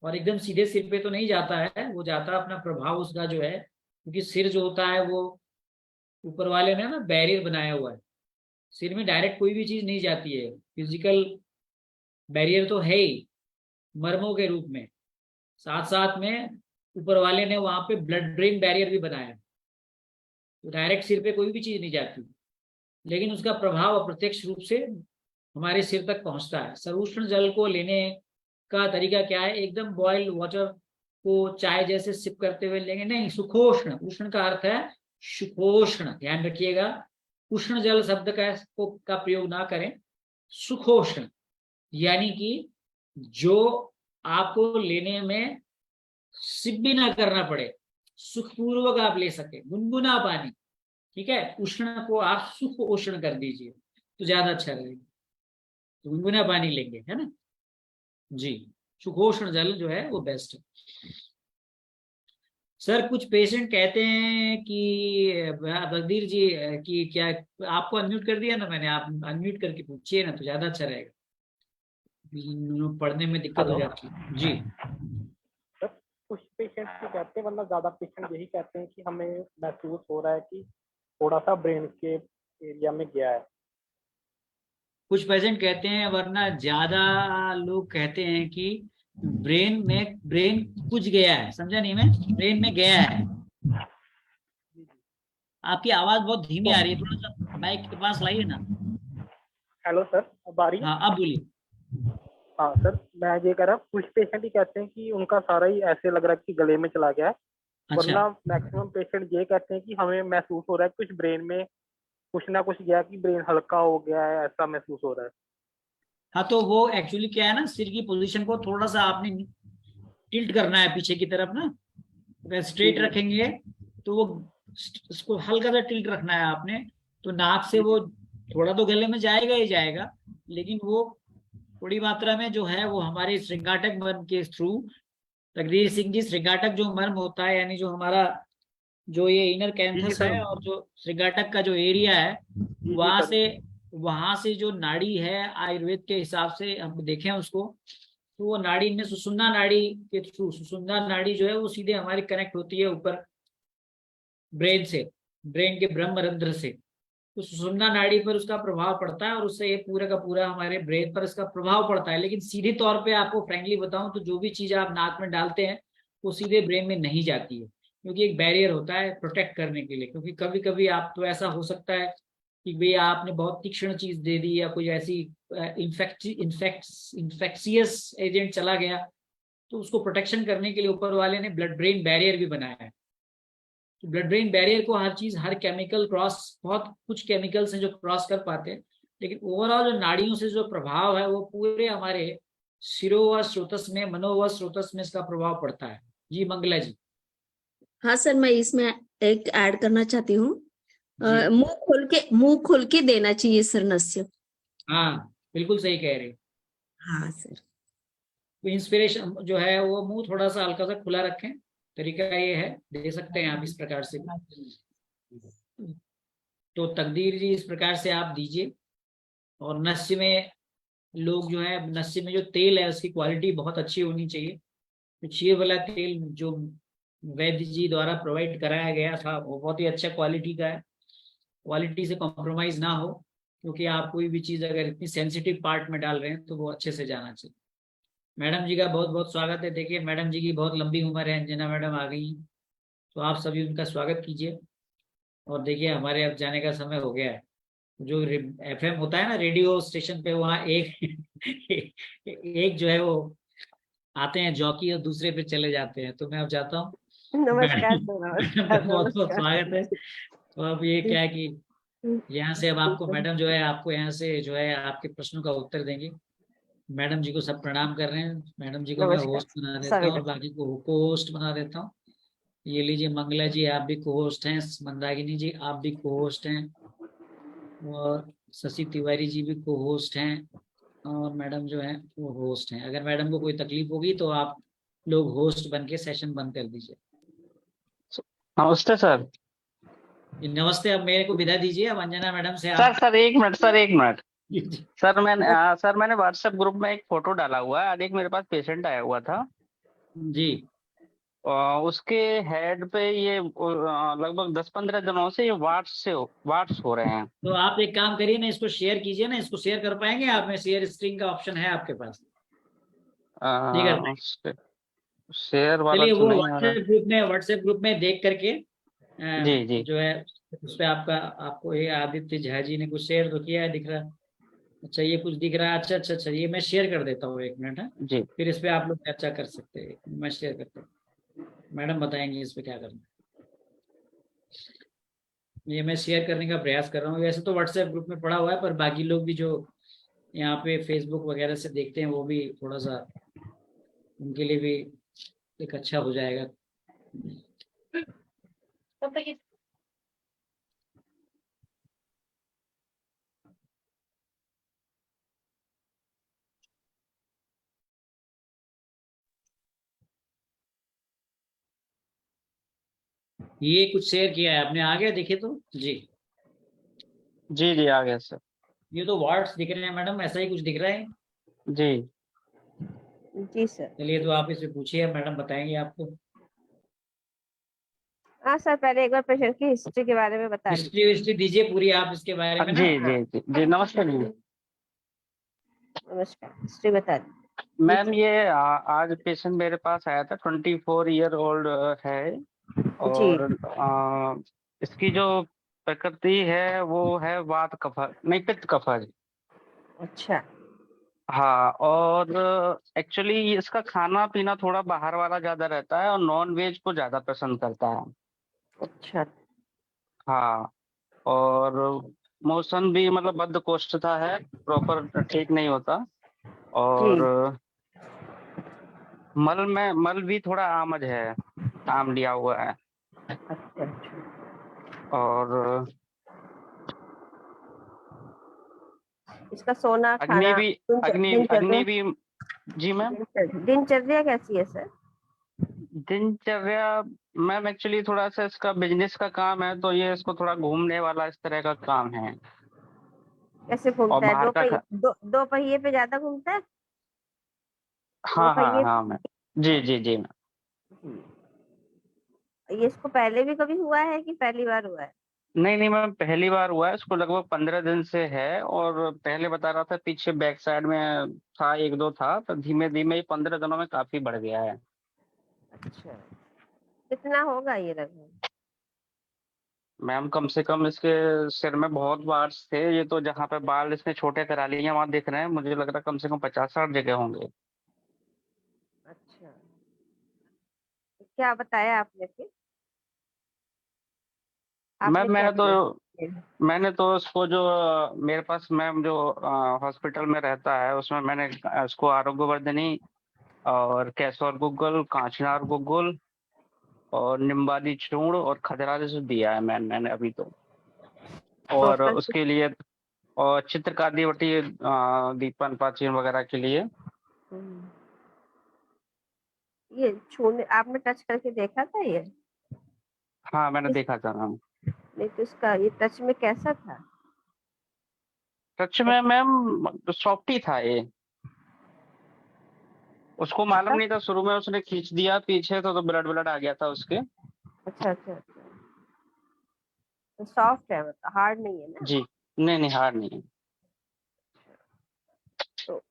S3: और एकदम सीधे सिर पे तो नहीं जाता है, वो जाता है अपना प्रभाव उसका जो है, क्योंकि सिर जो होता है वो ऊपर वाले ने ना बैरियर बनाया हुआ है। सिर में डायरेक्ट कोई भी चीज नहीं जाती है, फिजिकल बैरियर तो है ही मर्मों के रूप में, साथ साथ में ऊपर वाले ने वहां पे ब्लड ब्रेन बैरियर भी बनाया, तो डायरेक्ट सिर पे कोई भी चीज नहीं जाती, लेकिन उसका प्रभाव अप्रत्यक्ष रूप से हमारे सिर तक पहुंचता है। सरूष्ण जल को लेने का तरीका क्या है? एकदम बॉइल्ड वाटर को चाय जैसे सिप करते हुए लेंगे, नहीं, सुखोष्ण। उष्ण का अर्थ है सुखोष्ण, ध्यान रखिएगा। उष्ण जल शब्द का प्रयोग ना करें, सुखोष्ण, यानी कि जो आपको लेने में सिप भी ना करना पड़े, सुखपूर्वक आप ले सके, गुनगुना पानी, ठीक है। उष्ण को आप सुख उष्ण कर दीजिए। तो ज्यादा अच्छा रहेगा। तो गुनगुना पानी लेंगे, है ना जी। सुखोष्ण जल जो है वो बेस्ट है। सर कुछ पेशेंट कहते हैं कि बगदीर जी कि क्या आपको अनम्यूट कर दिया ना मैंने, आप अनम्यूट करके पूछिए ना तो ज्यादा अच्छा रहेगा, पढ़ने में दिक्कत हो जाती है जी।
S8: सर कुछ पेशेंट भी कहते हैं, वरना ज्यादा पेशेंट यही कहते हैं कि हमें महसूस हो रहा है कि थोड़ा सा ब्रेन के एरिया में गया है।
S3: कुछ पेशेंट कहते हैं, वरना ज्यादा लोग कहते हैं कि ब्रेन कुछ गया है, समझा नहीं मैं, ब्रेन में गया है। आपकी आवाज बहुत धीमी आ रही है, थोड़ा सा माइक के पास लाइए ना।
S8: हेलो सर, अब आ रही है?
S3: हाँ अब बोलिए।
S8: हाँ सर, मैं ये कह रहा हूँ कुछ पेशेंट ही कहते हैं कि उनका सारा ही ऐसे लग रहा है कि गले में चला गया है, वरना
S3: अच्छा
S8: मैक्सिमम पेशेंट ये कहते हैं कि हमें महसूस हो रहा है कुछ ब्रेन में कुछ ना कुछ गया, कि ब्रेन हल्का हो गया है, ऐसा महसूस हो रहा है।
S3: हाँ, तो वो एक्चुअली क्या है ना, सिर की पोजीशन को थोड़ा सा आपने टिल्ट करना है पीछे की तरफ ना। अगर स्ट्रेट रखेंगे तो वो इसको हल्का सा टिल्ट रखना है आपने, तो नाक से वो थोड़ा तो गले में जाएगा ही जाएगा, लेकिन वो थोड़ी मात्रा में जो है वो हमारे श्रृंगाटक मर्म के थ्रू, तकदीर सिंह जी, श्रृंगाटक जो मर्म होता है, यानी जो हमारा जो ये इनर कैंथस है और जो श्रृंगाटक का जो एरिया है, वहां से जो नाड़ी है आयुर्वेद के हिसाब से हम देखें उसको, तो वो नाड़ी में सुषुम्ना नाड़ी के थ्रू, सुषुम्ना नाड़ी जो है वो सीधे हमारी कनेक्ट होती है ऊपर ब्रेन से, ब्रेन के ब्रह्मरंध्र से। तो सुषुम्ना नाड़ी पर उसका प्रभाव पड़ता है और उससे ये पूरा का पूरा हमारे ब्रेन पर इसका प्रभाव पड़ता है। लेकिन सीधे तौर पे आपको फ्रेंकली बताऊं तो जो भी चीज आप नाक में डालते हैं वो सीधे ब्रेन में नहीं जाती है, क्योंकि एक बैरियर होता है प्रोटेक्ट करने के लिए। क्योंकि कभी कभी आप तो ऐसा हो सकता है कि भाई आपने बहुत तीक्ष्ण चीज दे दी या कोई ऐसी इन्फेक्शियस एजेंट चला गया, तो उसको प्रोटेक्शन करने के लिए ऊपर वाले ने ब्लड ब्रेन बैरियर भी बनाया है। तो ब्लड ब्रेन बैरियर को हर चीज, हर केमिकल क्रॉस, बहुत कुछ केमिकल्स हैं जो क्रॉस कर पाते हैं, लेकिन ओवरऑल जो नाड़ियों से जो प्रभाव है वो पूरे हमारे शिरो व स्रोतस में, मनो व स्रोतस में इसका प्रभाव पड़ता है। जी मंगला जी।
S5: हाँ सर, मैं इसमें एक ऐड करना चाहती हूँ।
S3: जी।
S5: मुंह खोल के देना चाहिए सर नस्य।
S3: हाँ बिल्कुल सही कह रहे हैं।
S5: हाँ सर।
S3: इंस्पिरेशन जो है वो मुंह थोड़ा सा हल्का सा खुला रखें, तरीका ये है, दे सकते हैं आप इस प्रकार से। तो तकदीर जी इस प्रकार से आप दीजिए। और नस्य में लोग जो है, नस्य में जो तेल है उसकी क्वालिटी बहुत अच्छी होनी चाहिए। तो चीर वाला तेल जो वैद्य जी द्वारा प्रोवाइड कराया गया था वो बहुत ही अच्छा क्वालिटी का है, क्वालिटी से कॉम्प्रोमाइज ना हो, क्योंकि आप कोई भी चीज अगर इतनी सेंसिटिव पार्ट में डाल रहे हैं तो वो अच्छे से जाना चाहिए। मैडम जी का बहुत बहुत स्वागत है। देखिए मैडम जी की बहुत लंबी उम्र है, अंजना मैडम आ गई, तो आप सभी उनका स्वागत कीजिए। और देखिए हमारे अब जाने का समय हो गया है। जो एफएम होता है ना रेडियो स्टेशन पे, वहाँ एक जो है वो आते हैं जॉकी और दूसरे पे चले जाते हैं, तो मैं अब जाता हूँ।
S7: नमस्कार
S3: मैडम
S7: सर,
S3: का
S7: नमस्कार
S3: बहुत बहुत
S7: नमस्कार।
S3: स्वागत है। तो अब ये क्या है कि यहाँ से अब आपको मैडम जो है, आपको यहाँ से जो है आपके प्रश्नों का उत्तर देंगे। मैडम जी को सब प्रणाम कर रहे हैं। मैडम जी को मैं
S7: नमस्कार
S3: होस्ट बना देता
S7: सभी
S3: हूँ और बाकी को को होस्ट बना देता हूँ। ये लीजिए मंगला जी, आप भी को होस्ट हैं। मंदाकिनी जी आप भी को होस्ट हैं। और शशि तिवारी जी भी को होस्ट हैं। और मैडम जो है वो होस्ट हैं। अगर मैडम को कोई तकलीफ होगी तो आप लोग होस्ट बन के सेशन बंद कर दीजिए।
S9: नमस्ते सर।
S3: नमस्ते। अब मेरे को विदा दीजिए। अब अंजना मैडम से
S9: सर
S3: आप
S9: सर एक मिनट सर, एक मिनट। सर मैंने व्हाट्सएप ग्रुप में एक फोटो डाला हुआ है। आज एक मेरे पास पेशेंट आया हुआ था
S3: जी।
S9: उसके हेड पे ये लगभग 10-15 दिनों से ये वाट्स हो रहे हैं।
S3: तो आप एक काम करिए ना, इसको शेयर कीजिए ना। इसको शेयर कर पाएंगे आप में? शेयर स्क्रीन का ऑप्शन है आपके पास? नहीं कर पाएंगे?
S9: शेयर वाला
S3: चलिए
S9: तो
S3: वो
S9: नहीं आ रहा।
S3: व्हाट्सएप ग्रुप में देख करके
S9: जी जी
S3: जो है उस पे आपको ये आदित्य झा जी ने कुछ शेयर तो किया है, दिख रहा है। अच्छा ये कुछ दिख रहा है। अच्छा अच्छा अच्छा, ये मैं शेयर कर देता हूँ, एक मिनट है।
S9: जी।
S3: फिर इस पे आप लोग चर्चा कर सकते हैं। मैं शेयर करता हूँ, मैडम बताएंगे इस पे क्या करना है। ये मैं शेयर करने का प्रयास कर रहा हूँ। वैसे तो व्हाट्सएप ग्रुप में पड़ा हुआ है, पर बाकी लोग भी जो यहाँ पे फेसबुक वगैरह से देखते हैं वो भी थोड़ा सा, उनके लिए भी एक अच्छा हो जाएगा। ये कुछ शेयर किया है आपने, आ गया देखे तो जी।
S9: जी जी आ गया सर।
S3: ये तो वार्ड्स दिख रहे हैं मैडम, ऐसा ही कुछ दिख रहा है।
S9: जी
S5: जी सर।
S3: चलिए तो आप इसे पूछिए, मैडम बताएंगे आपको।
S10: हाँ सर, पहले एक बार पेशेंट की हिस्ट्री के बारे में बता दीजिए।
S3: हिस्ट्री दीजिए पूरी आप इसके बारे में
S9: जी
S3: ना।
S9: जी जी जी नमस्कार जी।
S10: नमस्कार, हिस्ट्री बता दीजिए।
S9: मैम ये आज पेशेंट मेरे पास आया था, 24 ईयर ओल्ड है। और इसकी जो प्रकृति है वो है वात कफा, नहीं पित्त कफा जी।
S10: अच्छा।
S9: हाँ, और एक्चुअली इसका खाना पीना थोड़ा बाहर वाला ज्यादा रहता है और नॉन वेज को ज्यादा पसंद करता है।
S10: अच्छा।
S9: हाँ, और मोशन भी मतलब बद्धकोष्ठता है, प्रॉपर ठीक नहीं होता। और
S10: जी।
S9: मल भी थोड़ा आमज है, आम लिया हुआ है।
S10: अच्छा।
S9: और
S10: इसका सोना,
S9: अग्नि
S10: खाना,
S9: भी
S10: दिनचर्या,
S9: अग्नि भी। जी मैम।
S10: दिनचर्या कैसी है सर?
S9: दिनचर्या मैम एक्चुअली थोड़ा सा इसका बिजनेस का काम है, तो ये इसको थोड़ा घूमने वाला इस तरह का काम है।
S10: कैसे
S9: और
S10: घूमता है?
S9: बाहर का
S10: दो पहिए पे ज्यादा घूमता है? दो
S9: हाँ हाँ
S10: पहिए?
S9: हाँ मैम। जी जी जी मैम।
S10: ये इसको पहले भी कभी हुआ है कि पहली बार हुआ है?
S9: नहीं नहीं मैम, पहली बार हुआ है इसको, लगभग 15 दिन से है। और पहले बता रहा था पीछे बैक साइड में था, एक दो था, तो धीमे धीमे 15 दिनों में काफी बढ़ गया है।
S10: अच्छा, कितना होगा ये लगभग?
S9: मैम कम से कम इसके सिर में बहुत बार्स थे, ये तो जहाँ पे बाल इसने छोटे करा लिए हैं वहां दिख रहे हैं, मुझे लग रहा है कम से कम 50-60 जगह होंगे।
S10: अच्छा, क्या बताया आपने फिर? आपने
S9: मैम
S10: क्या किया?
S9: मैंने तो उसको जो मेरे पास मैम जो हॉस्पिटल में रहता है उसमें मैंने उसको आरोग्यवर्धिनी और केसौर गुग्गल, कांचनार गुग्गल और निम्बादी चूर्ण और खजरारिस दिया है मैम मैंने अभी तो। और
S10: टोटल?
S9: उसके लिए और चित्रकादिवटी दीपन प्राचीन वगैरह के लिए।
S10: ये छूने आपने टच करके देखा था ये?
S9: हाँ मैंने देखा था मैम।
S10: नहीं तो इसका ये टच में कैसा था?
S9: सच में मैम सॉफ्टी था ये, उसको मालूम नहीं था शुरू में, उसने खींच दिया पीछे तो ब्लड ब्लड आ गया था उसके।
S10: अच्छा अच्छा अच्छा, तो सॉफ्ट है, मतलब हार्ड नहीं है ना?
S9: जी नहीं नहीं, हार्ड नहीं है।
S10: तो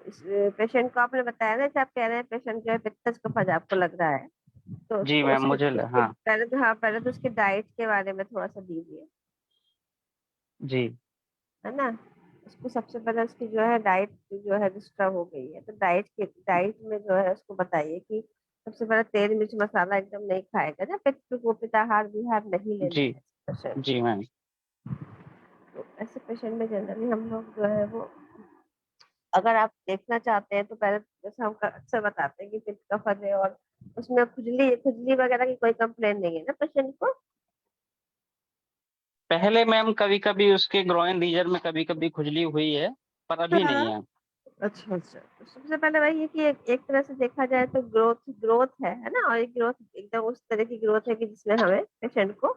S10: इस पेशेंट को आपने बताया ना कि आप कह रहे हैं पेशेंट जो है पित्तज कफज आपको लग रहा है, तो
S9: जी मैम मुझे
S10: उसके
S9: हाँ।
S10: पहले तो, हाँ पहले तो उसके डाइट के बारे में थोड़ा सा दीजिए,
S9: जी
S10: है ना? उसको सबसे पहले उसकी जो है डाइट जो है डिस्टर्ब हो गई है, तो डाइट में जो है उसको बताइए कि सबसे पहले तेल मिर्च मसाला एकदम नहीं खाएगा ना, पित्ताहार विहार नहीं लेना
S9: जी
S10: है पेशेंट।
S9: जी मैम।
S10: तो ऐसे पेशेंट में जनरली हम लोग जो है वो, अगर आप देखना चाहते हैं तो पहले जैसे हम अक्सर बताते हैं कि पित्त कफज है और उसमें खुजली खुजली वगैरह की कोई कंप्लेन नहीं है ना पेशेंट को?
S9: पहले मैम कभी कभी उसके ग्रोइन रीजन में कभी कभी खुजली हुई है, पर अभी नहीं
S10: हाँ।
S9: है।
S10: अच्छा अच्छा, तो सबसे पहले वही है कि एक तरह से देखा जाए तो ग्रोथ ग्रोथ है ना? और ये ग्रोथ एकदम उस तरह की ग्रोथ है कि जिसमें हमें पेशेंट को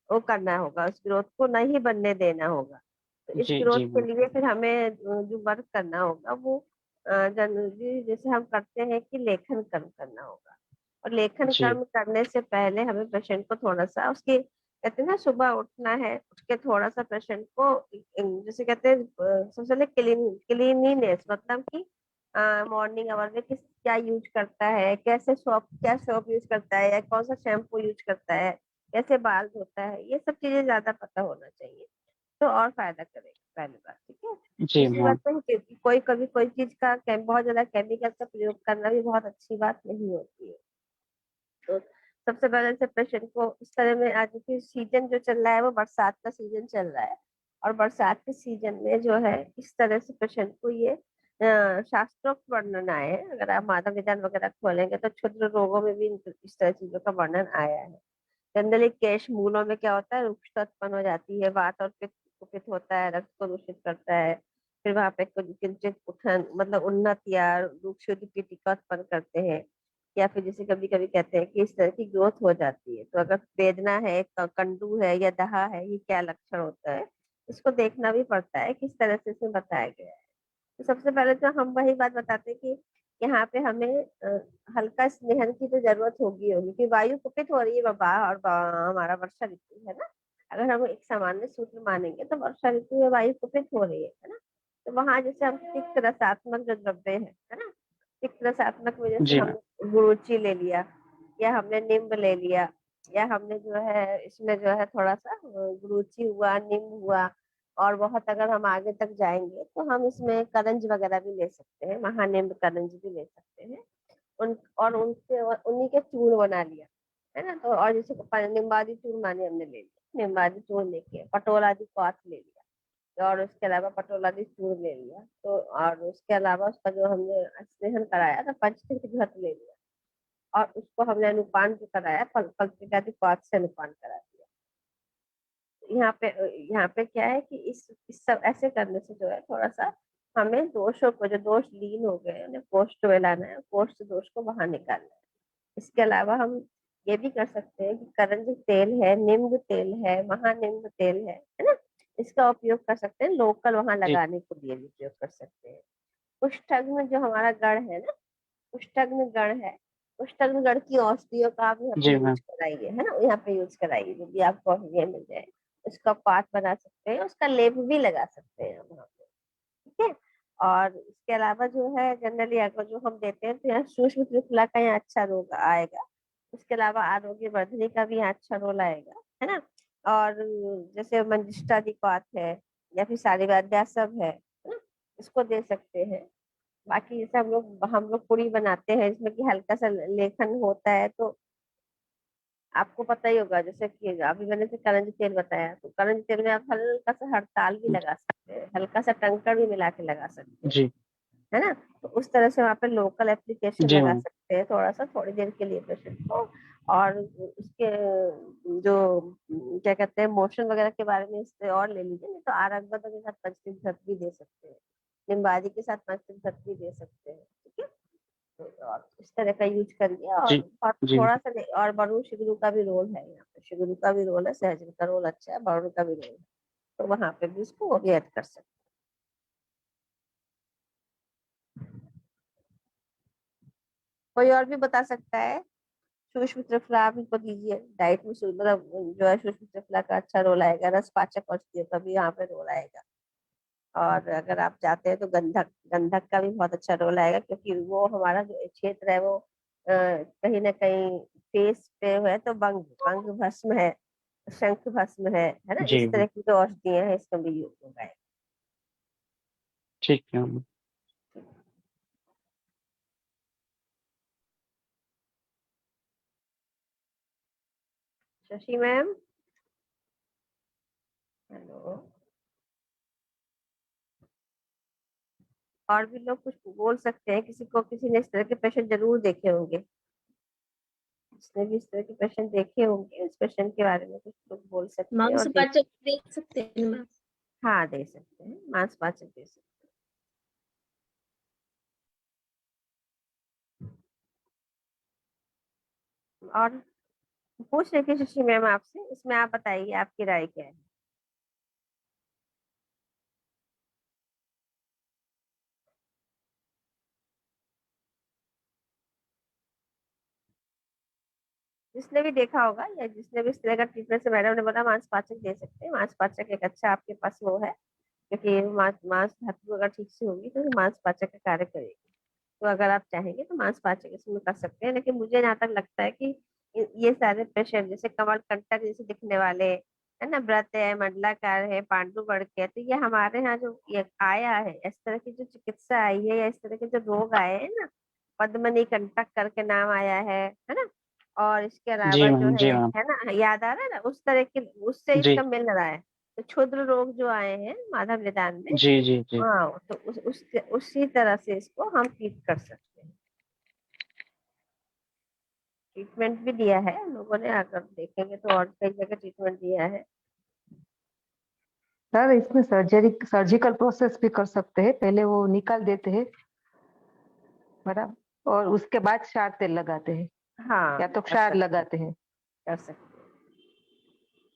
S10: वो करना होगा, उस ग्रोथ को नहीं बनने देना होगा। तो इस
S9: जी
S10: ग्रोथ
S9: जी
S10: के
S9: मैम।
S10: लिए फिर हमें जो वर्क करना होगा वो जनरली जैसे हम करते हैं कि लेखन कर्म करना होगा। और लेखन
S9: जी
S10: कर्म करने से पहले हमें पेशेंट को थोड़ा सा उसकी, कहते हैं ना सुबह उठना है, उठ के थोड़ा सा पेशेंट को जैसे कहते हैं सबसे पहले क्लीनिनेस, मतलब कि मॉर्निंग आवर में क्या यूज करता है, कैसे क्या सोप यूज करता है, या कौन सा शैम्पू यूज करता है, कैसे बाल धोता है, ये सब चीजें ज्यादा पता होना चाहिए, तो और फायदा करेगा पहली बात। ठीक है।
S9: जी
S10: दूसरी
S9: मैम।
S10: बात तो है कि कोई चीज का बहुत ज्यादा केमिकल का प्रयोग करना भी बहुत अच्छी बात नहीं होती है। तो सबसे पहले से पेशेंट को इस तरह में, आज की सीजन जो चल रहा है वो बरसात का सीजन चल रहा है, और बरसात के सीजन में जो है इस तरह से पेशेंट को ये शास्त्रोक्त वर्णन आए हैं। अगर आप मानव विज्ञान वगैरह खोलेंगे तो क्षुद्र रोगों में भी इस तरह चीजों का वर्णन आया है। जनरली केश मूलों में क्या होता है, रुक्षता उत्पन्न हो जाती है, वात और पित्त कुपित होता है, रक्त को दूषित करता है, फिर वहां पे किंचित उठन मतलब उन्नत या रुक्ष टीका उत्पन्न करते हैं। या फिर जैसे कभी कभी कहते हैं कि इस तरह की ग्रोथ हो जाती है, तो अगर वेदना है, कंडू है या दहा है, ये क्या लक्षण होता है, इसको देखना भी पड़ता है, किस तरह से इसमें बताया गया है। तो सबसे पहले तो हम वही बात बताते हैं कि यहाँ पे हमें हल्का स्नेहन की तो जरूरत होगी कि वायु कुपित हो रही है बाबा, और हमारा वर्षा ऋतु है ना, अगर हम एक सामान्य सूत्र मानेंगे तो वर्षा ऋतु में वायु कुपित हो रही है ना, तो वहां जैसे हम तिक्त रसात्मक जो द्रव्य है ना, तिक्त रसात्मक में जैसे
S9: जी
S10: हम गुरुचि ले लिया, या हमने निम्ब ले लिया, या हमने जो है इसमें जो है थोड़ा सा गुरुचि हुआ, निम्ब हुआ, और बहुत अगर हम आगे तक जाएंगे तो हम इसमें करंज वगैरह भी ले सकते हैं, महानिम्ब करंज भी ले सकते हैं, उन और उनके उन्हीं के चूर्ण बना लिया है ना। तो और जैसे निम्बादी चूर्ण माने हमने ले लिया, निम्बादी चूर्ण लेके पटोलादी क्वाथ ले लिया, और उसके अलावा पटोलादी चूर्ण ले लिया, तो और उसके अलावा उसका जो हमने स्नेहन कराया था पंचतीर्थ घृत ले लिया, और उसको हमने अनुपान जो कराया पल्पिकादी क्वाथ से अनुपान करा दिया। यहाँ पे क्या है कि इस सब ऐसे करने से जो है थोड़ा सा हमें दोषों को, जो दोष लीन हो गए उन्हें कोष्ठ में लाना है, कोष्ठ दोष को बाहर निकालना है। इसके अलावा हम ये भी कर सकते हैं कि करंज तेल है, नींब तेल है, महानींब तेल है ना, इसका उपयोग कर सकते हैं, लोकल वहां लगाने के लिए भी उपयोग कर सकते हैं। कुष्ठग्न जो हमारा गढ़ है ना, कुष्ठग्न गढ़ है, कुष्ठग्न गढ़ की औषधियों का आप यहाँ पे यूज कराइए, है ना, यहाँ पे यूज कराइए, जो भी आपको औषधियाँ मिल जाए उसका पात बना सकते हैं, उसका लेप भी लगा सकते हैं वहाँ पे, ठीक है। और इसके अलावा जो है जनरली अगर जो हम देते हैं तो यहाँ सूक्ष्म त्रिफला का यहाँ अच्छा रोग आएगा, उसके अलावा आरोग्य वर्धनी का भी यहाँ अच्छा रोल आएगा, है ना। और जैसे मंजिष्ठाधिपात है या फिर सारिवाद्यासव है ना, इसको दे सकते हैं। बाकी जैसे हम लोग पूरी बनाते हैं इसमें कि हल्का सा लेखन होता है, तो आपको पता ही होगा, जैसे कि अभी मैंने से करंज तेल बताया, तो करंज तेल में आप हल्का सा हड़ताल भी लगा सकते हैं, हल्का सा टंकर भी मिला के लगा सकते हैं,
S9: जी
S10: है ना। तो उस तरह से वहाँ पे लोकल एप्लीकेशन
S9: जी
S10: लगा
S9: मैम।
S10: सकते हैं थोड़ा सा, थोड़ी देर के लिए पेशेंट को। और उसके जो क्या कहते हैं मोशन वगैरह के बारे में इससे और ले लीजिए, नहीं तो आरक के साथ पंचतीर्थ घृत भी दे सकते हैं, निम्बादी के साथ पंचतीर्थ घृत भी दे सकते हैं, ठीक है। और इस तरह का यूज करिए,
S9: जी
S10: और
S9: जी
S10: थोड़ा सा और बरू शिगरू का भी रोल है यहाँ पे, शिगरू का भी रोल है, सहजन का रोल अच्छा है, बरू का भी रोल है, तो वहां पे भी इसको वो भी ऐड कर सकते हैं। कोई और भी बता सकता है? सूक्ष्म त्रिफला आप इनको दीजिए डाइट में, मतलब जो है सूक्ष्म त्रिफला का अच्छा रोल आएगा, रस पाचक औषधियों का भी यहाँ पे रोल आएगा। और अगर आप चाहते हैं तो गंधक, गंधक का भी बहुत अच्छा रोल आएगा, क्योंकि वो हमारा जो क्षेत्र है वो कहीं ना कहीं फेस पे है, तो बंग बंग भस्म है, शंख भस्म है ना,
S9: जी
S10: इस तरह की जो औषधियां हैं इसका भी यूज होगा।
S9: ठीक है मैम।
S10: Shashi ma'am, hello. और भी लोग कुछ बोल सकते हैं, किसी को, किसी ने इस तरह के पेशेंट जरूर देखे होंगे, जिसने भी इस तरह के पेशेंट देखे होंगे इस पेशेंट के बारे में कुछ लोग बोल सकते हैं और
S5: मांसपाचक देख सकते हैं मैम।
S10: हाँ दे सकते हैं, मांसपाचक दे सकते हैं। और पूछ रही थी शशि मैम आपसे, इसमें आप बताइए आपकी राय क्या है? जिसने भी देखा होगा या जिसने भी इस तरह का ट्रीटमेंट से, मैडम ने बोला मांसपाचक दे सकते हैं, मांसपाचक एक अच्छा आपके पास वो है, क्योंकि मांस धातु अगर ठीक से होगी तो मांसपाचक का कार्य करेगी। तो अगर आप चाहेंगे तो मांसपाचक इसमें कर सकते हैं, लेकिन मुझे जहाँ तक लगता है कि ये सारे पेशेंट जैसे कमल कंटक जैसे दिखने वाले है ना, व्रत है, मंडलाकार है, पांडुगढ़ के है, तो ये हमारे यहाँ जो ये आया है, इस तरह की जो चिकित्सा आई है या इस तरह के जो रोग आए हैं ना, पद्मनी कंटक करके नाम आया है ना, और इसके
S9: जी
S10: अलावा जो
S9: मैम। जी मैम।
S10: है ना, याद आ रहा है ना, उस तरह के उससे
S9: जी
S10: इसका मिल रहा है। तो क्षुद्र रोग जो आए हैं माधव निदान में,
S9: जी जी जी
S10: हाँ, तो उसी तरह से इसको हम ट्रीट कर सकते हैं। ट्रीटमेंट भी दिया है लोगों ने, अगर देखेंगे तो और कई जगह ट्रीटमेंट दिया है।
S11: सर इसमें सर्जिकल प्रोसेस भी कर सकते हैं, पहले वो निकाल देते हैं बड़ा, और उसके बाद क्षार तेल लगाते हैं
S10: हाँ
S11: या तो
S10: कर
S11: क्षार
S10: सकते
S11: लगाते हैं?
S10: कर सकते हैं।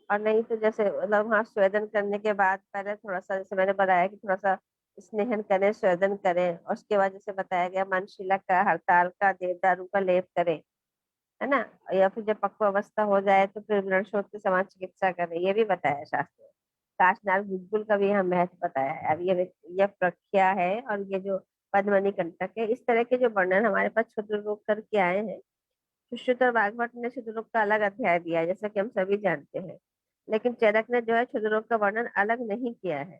S10: और नहीं तो जैसे मतलब वहाँ स्वेदन करने के बाद पहले थोड़ा सा, जैसे मैंने बताया कि थोड़ा सा स्नेहन करें, स्वेदन करें, और उसके बाद जैसे बताया गया मनशिला का, हड़ताल का, देवदारू का लेप करें, है ना। या फिर जब पक्व अवस्था हो जाए तो फिर वृषोद के समान चिकित्सा करें, ये भी बताया है शास्त्र में। काशनाल गुलगुल का भी यहाँ महत्व बताया है। अब ये प्रख्या है, और ये जो पद्मनी कंटक है, इस तरह के जो वर्णन हमारे पास क्षुद्र रोग करके आए हैं। सुश्रुत और वाग्भट ने क्षुद्र रोग का अलग अध्याय दिया है, जैसा कि हम सभी जानते हैं। लेकिन चरक ने जो है क्षुद्र रोग का वर्णन अलग नहीं किया है।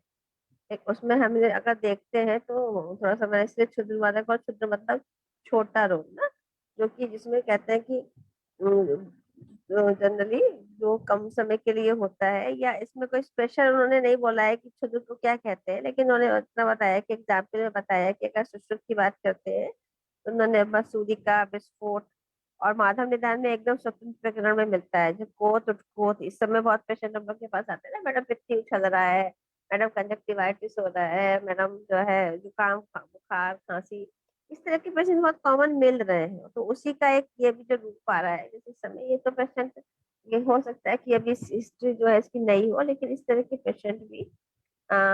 S10: एक उसमें हम अगर देखते हैं तो थोड़ा सा, मैं इसलिए क्षुद्र मानक, और क्षुद्र मतलब छोटा रोग ना, जो कि जिसमें कहते हैं कि जनरली जो कम समय के लिए होता है, या इसमें कोई स्पेशल उन्होंने नहीं बोला है कि क्षुद्र को क्या कहते हैं, लेकिन उन्होंने इतना बताया कि एग्जाम्पल में बताया कि अगर सुश्रुत की बात करते हैं तो उन्होंने मसूरिका, विस्फोट, और माधव निदान में एकदम स्वतंत्र प्रकरण में मिलता है, जो कोत उठकोत। इस समय बहुत पेशेंट हम लोग के पास आते हैं ना, मैडम पित्ती उछल रहा है, मैडम कंजक्टिवाइटिस हो रहा है, मैडम जो है जुकाम, बुखार, खांसी, इस तरह के पेशेंट बहुत कॉमन मिल रहे हैं। तो उसी का एक ये भी जो रूप आ रहा है जिस समय, ये तो पेशेंट, ये हो सकता है कि अभी हिस्ट्री जो है इसकी नहीं हो, लेकिन इस तरह के पेशेंट भी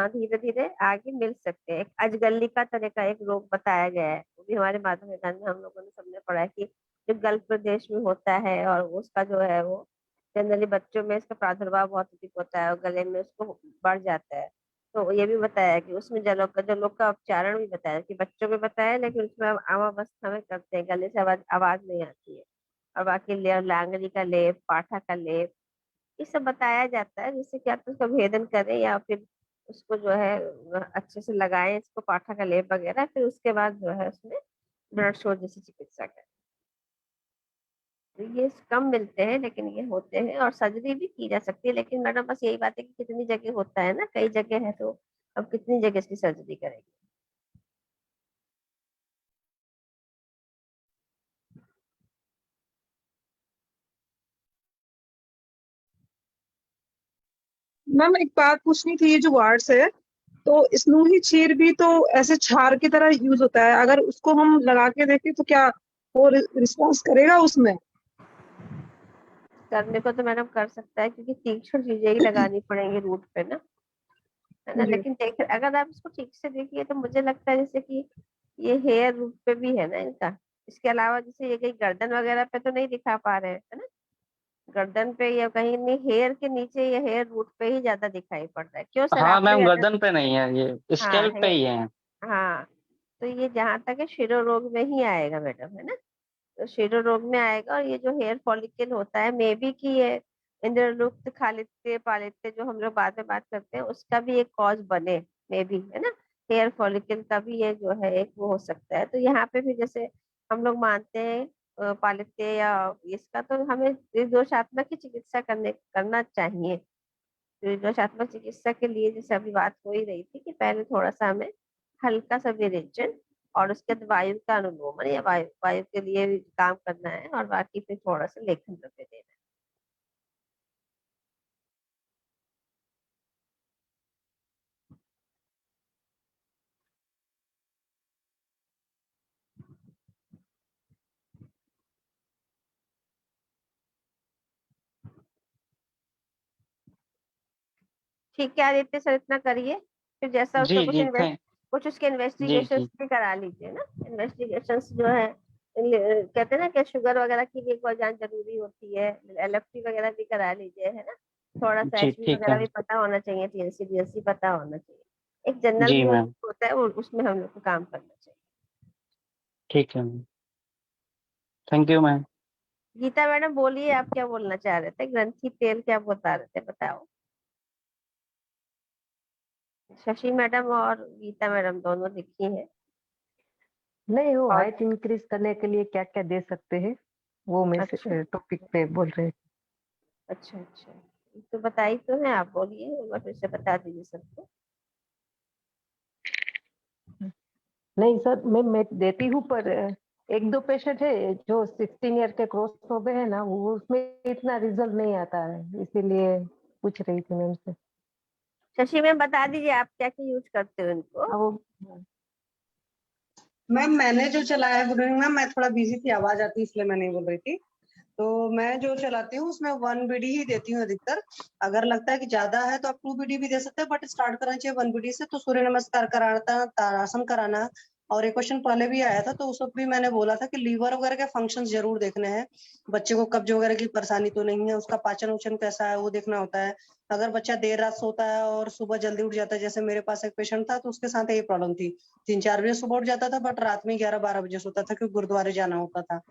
S10: धीरे धीरे आगे मिल सकते हैं। एक अजगल्ली का तरह का एक रोग बताया गया है, वो भी हमारे माधव निदान में हम लोगों ने सबने पढ़ा है कि जो गल्फ प्रदेश में होता है, और उसका जो है वो जनरली बच्चों में इसका प्रादुर्भाव बहुत अधिक होता है, और गले में उसको बढ़ जाता है। तो ये भी बताया कि उसमें जलों का उपचारण भी बताया कि बच्चों में बताया, लेकिन उसमें हम आमावस्था में करते हैं, गले से आवाज आवाज नहीं आती है। और बाकी लांगरी का लेप, पाठा का लेप, ये सब बताया जाता है, जिससे कि आप उसका भेदन करें, या फिर उसको जो है अच्छे से लगाएं, इसको पाठा का लेप वगैरह, फिर उसके बाद जो है उसमें ब्लड शोध जैसी चिकित्सा करें। तो ये कम मिलते हैं, लेकिन ये होते हैं, और सर्जरी भी की जा सकती है। लेकिन मैडम बस यही बात है कि कितनी जगह होता है ना, कई जगह है, तो अब कितनी जगह इसकी सर्जरी करेंगे।
S4: मैम एक बात पूछनी थी, ये जो वार्ड्स है, तो स्नूही चीर भी तो ऐसे छार की तरह यूज होता है, अगर उसको हम लगा के देखें तो क्या वो रिस्पॉन्स करेगा उसमें?
S10: करने को तो मैडम कर सकता है, क्योंकि तीक्ष्ण चीजें ही लगानी पड़ेंगी रूट पे ना, है ना।
S4: जी।
S10: लेकिन देख, अगर आप इसको ठीक से देखिए तो मुझे लगता है जैसे कि ये हेयर रूट पे भी है ना इनका। इसके अलावा जैसे ये कहीं गर्दन वगैरह पे तो नहीं दिखा पा रहे हैं, है ना। गर्दन पे या कहीं नहीं, हेयर के नीचे, ये हेयर रूट पे ही ज्यादा दिखाई पड़ रहा है। क्यों सर,
S9: हाँ
S10: आपने
S9: मैम,
S10: अगर,
S9: गर्दन पे नहीं है, ये
S10: हाँ
S9: स्कैल्प पे ही है।
S10: हाँ, तो ये जहाँ तक है शिरो रोग में ही आएगा मैडम, है ना। तो शिरो रोग में आएगा, और ये जो हेयर फॉलिकल होता है, मे बी कि ये इंद्रलुप्त, खालित्य, पालित्य, जो हम लोग बाद में बात करते हैं, उसका भी एक कॉज बने, मे बी, है ना। हेयर फॉलिकल का भी ये जो है एक वो हो सकता है। तो यहाँ पे भी जैसे हम लोग मानते हैं पालित्य या इसका, तो हमें निर्दोषात्मक की चिकित्सा करना चाहिए। निर्दोषात्मक चिकित्सा के लिए जैसे अभी बात हो ही रही थी कि पहले थोड़ा सा हमें हल्का सा विरेचन, और उसके बाद वायु का अनुलोमन, या वायु वायु के लिए भी काम करना है, और बाकी फिर थोड़ा सा लेखन द्रव्य देना है। ठीक है आदित्य सर, इतना करिए। फिर जैसा उसका
S9: जी जी, थैंक
S10: कुछ उसके
S9: जी
S10: इन्वेस्टिगेशन
S9: जी
S10: भी करा लीजिए ना। इन्वेस्टिगेशन जो है, कहते हैं ना कि शुगर वगैरह की भी एक बार जांच जरूरी होती है, LFT वगैरह भी करा लीजिए, है ना। थोड़ा सा
S9: जी,
S10: HB
S9: ठीक है।
S10: वगैरह भी पता होना चाहिए, TNC DNC पता होना चाहिए। एक जनरल
S9: जी
S10: जो
S9: मैम,
S10: होता है उसमें हम लोग को काम करना चाहिए।
S9: ठीक है ma'am, thank you ma'am.
S10: Geeta madam बोलिए, आप क्या बोलना चाह रहे थे, ग्रंथि तेल क्या बता रहे थे, बताओ। शशि मैडम और गीता मैडम दोनों दिखी है।
S11: नहीं, वो
S10: और
S11: हाइट इंक्रीज करने के लिए क्या क्या दे सकते हैं, वो मैं
S10: अच्छा
S11: टॉपिक पे बोल रहे
S10: अच्छा अच्छा, तो बताई तो है, आप बोलिए एक बार फिर से बता दीजिए सबको।
S11: हैं। नहीं सर, मैं देती हूँ, पर एक दो पेशेंट है जो 16 ईयर के क्रॉस हो गए हैं ना, वो उसमें इतना रिजल्ट नहीं आता है, इसीलिए पूछ रही थी मैम से।
S10: शशि मैम बता दीजिए आप क्या क्या यूज करते हो इनको।
S11: अब वो
S12: मैम मैंने जो चलाया है, गुड इवनिंग मैम, मैं थोड़ा बिजी थी, आवाज आती इसलिए मैं नहीं बोल रही थी। तो मैं जो चलाती हूँ उसमें 1 बीडी ही देती हूँ अधिकतर। अगर लगता है कि ज्यादा है तो आप 2 बीडी भी दे सकते हैं, बट स्टार्ट करना चाहिए 1 बीडी से। तो सूर्य नमस्कार कराना, तारासन कराना। और एक क्वेश्चन पहले भी आया था, तो उस वक्त भी मैंने बोला था कि लीवर वगैरह के फंक्शन जरूर देखने हैं। बच्चे को कब्ज वगैरह की परेशानी तो नहीं है, उसका पाचन उचन कैसा है वो देखना होता है। अगर बच्चा देर रात सोता है और सुबह जल्दी उठ जाता है, जैसे मेरे पास एक पेशेंट था तो उसके साथ यही प्रॉब्लम थी। 3-4 बजे सुबह उठ जाता था, बट रात में 11-12 बजे सोता था, क्योंकि गुरुद्वारे जाना होता था।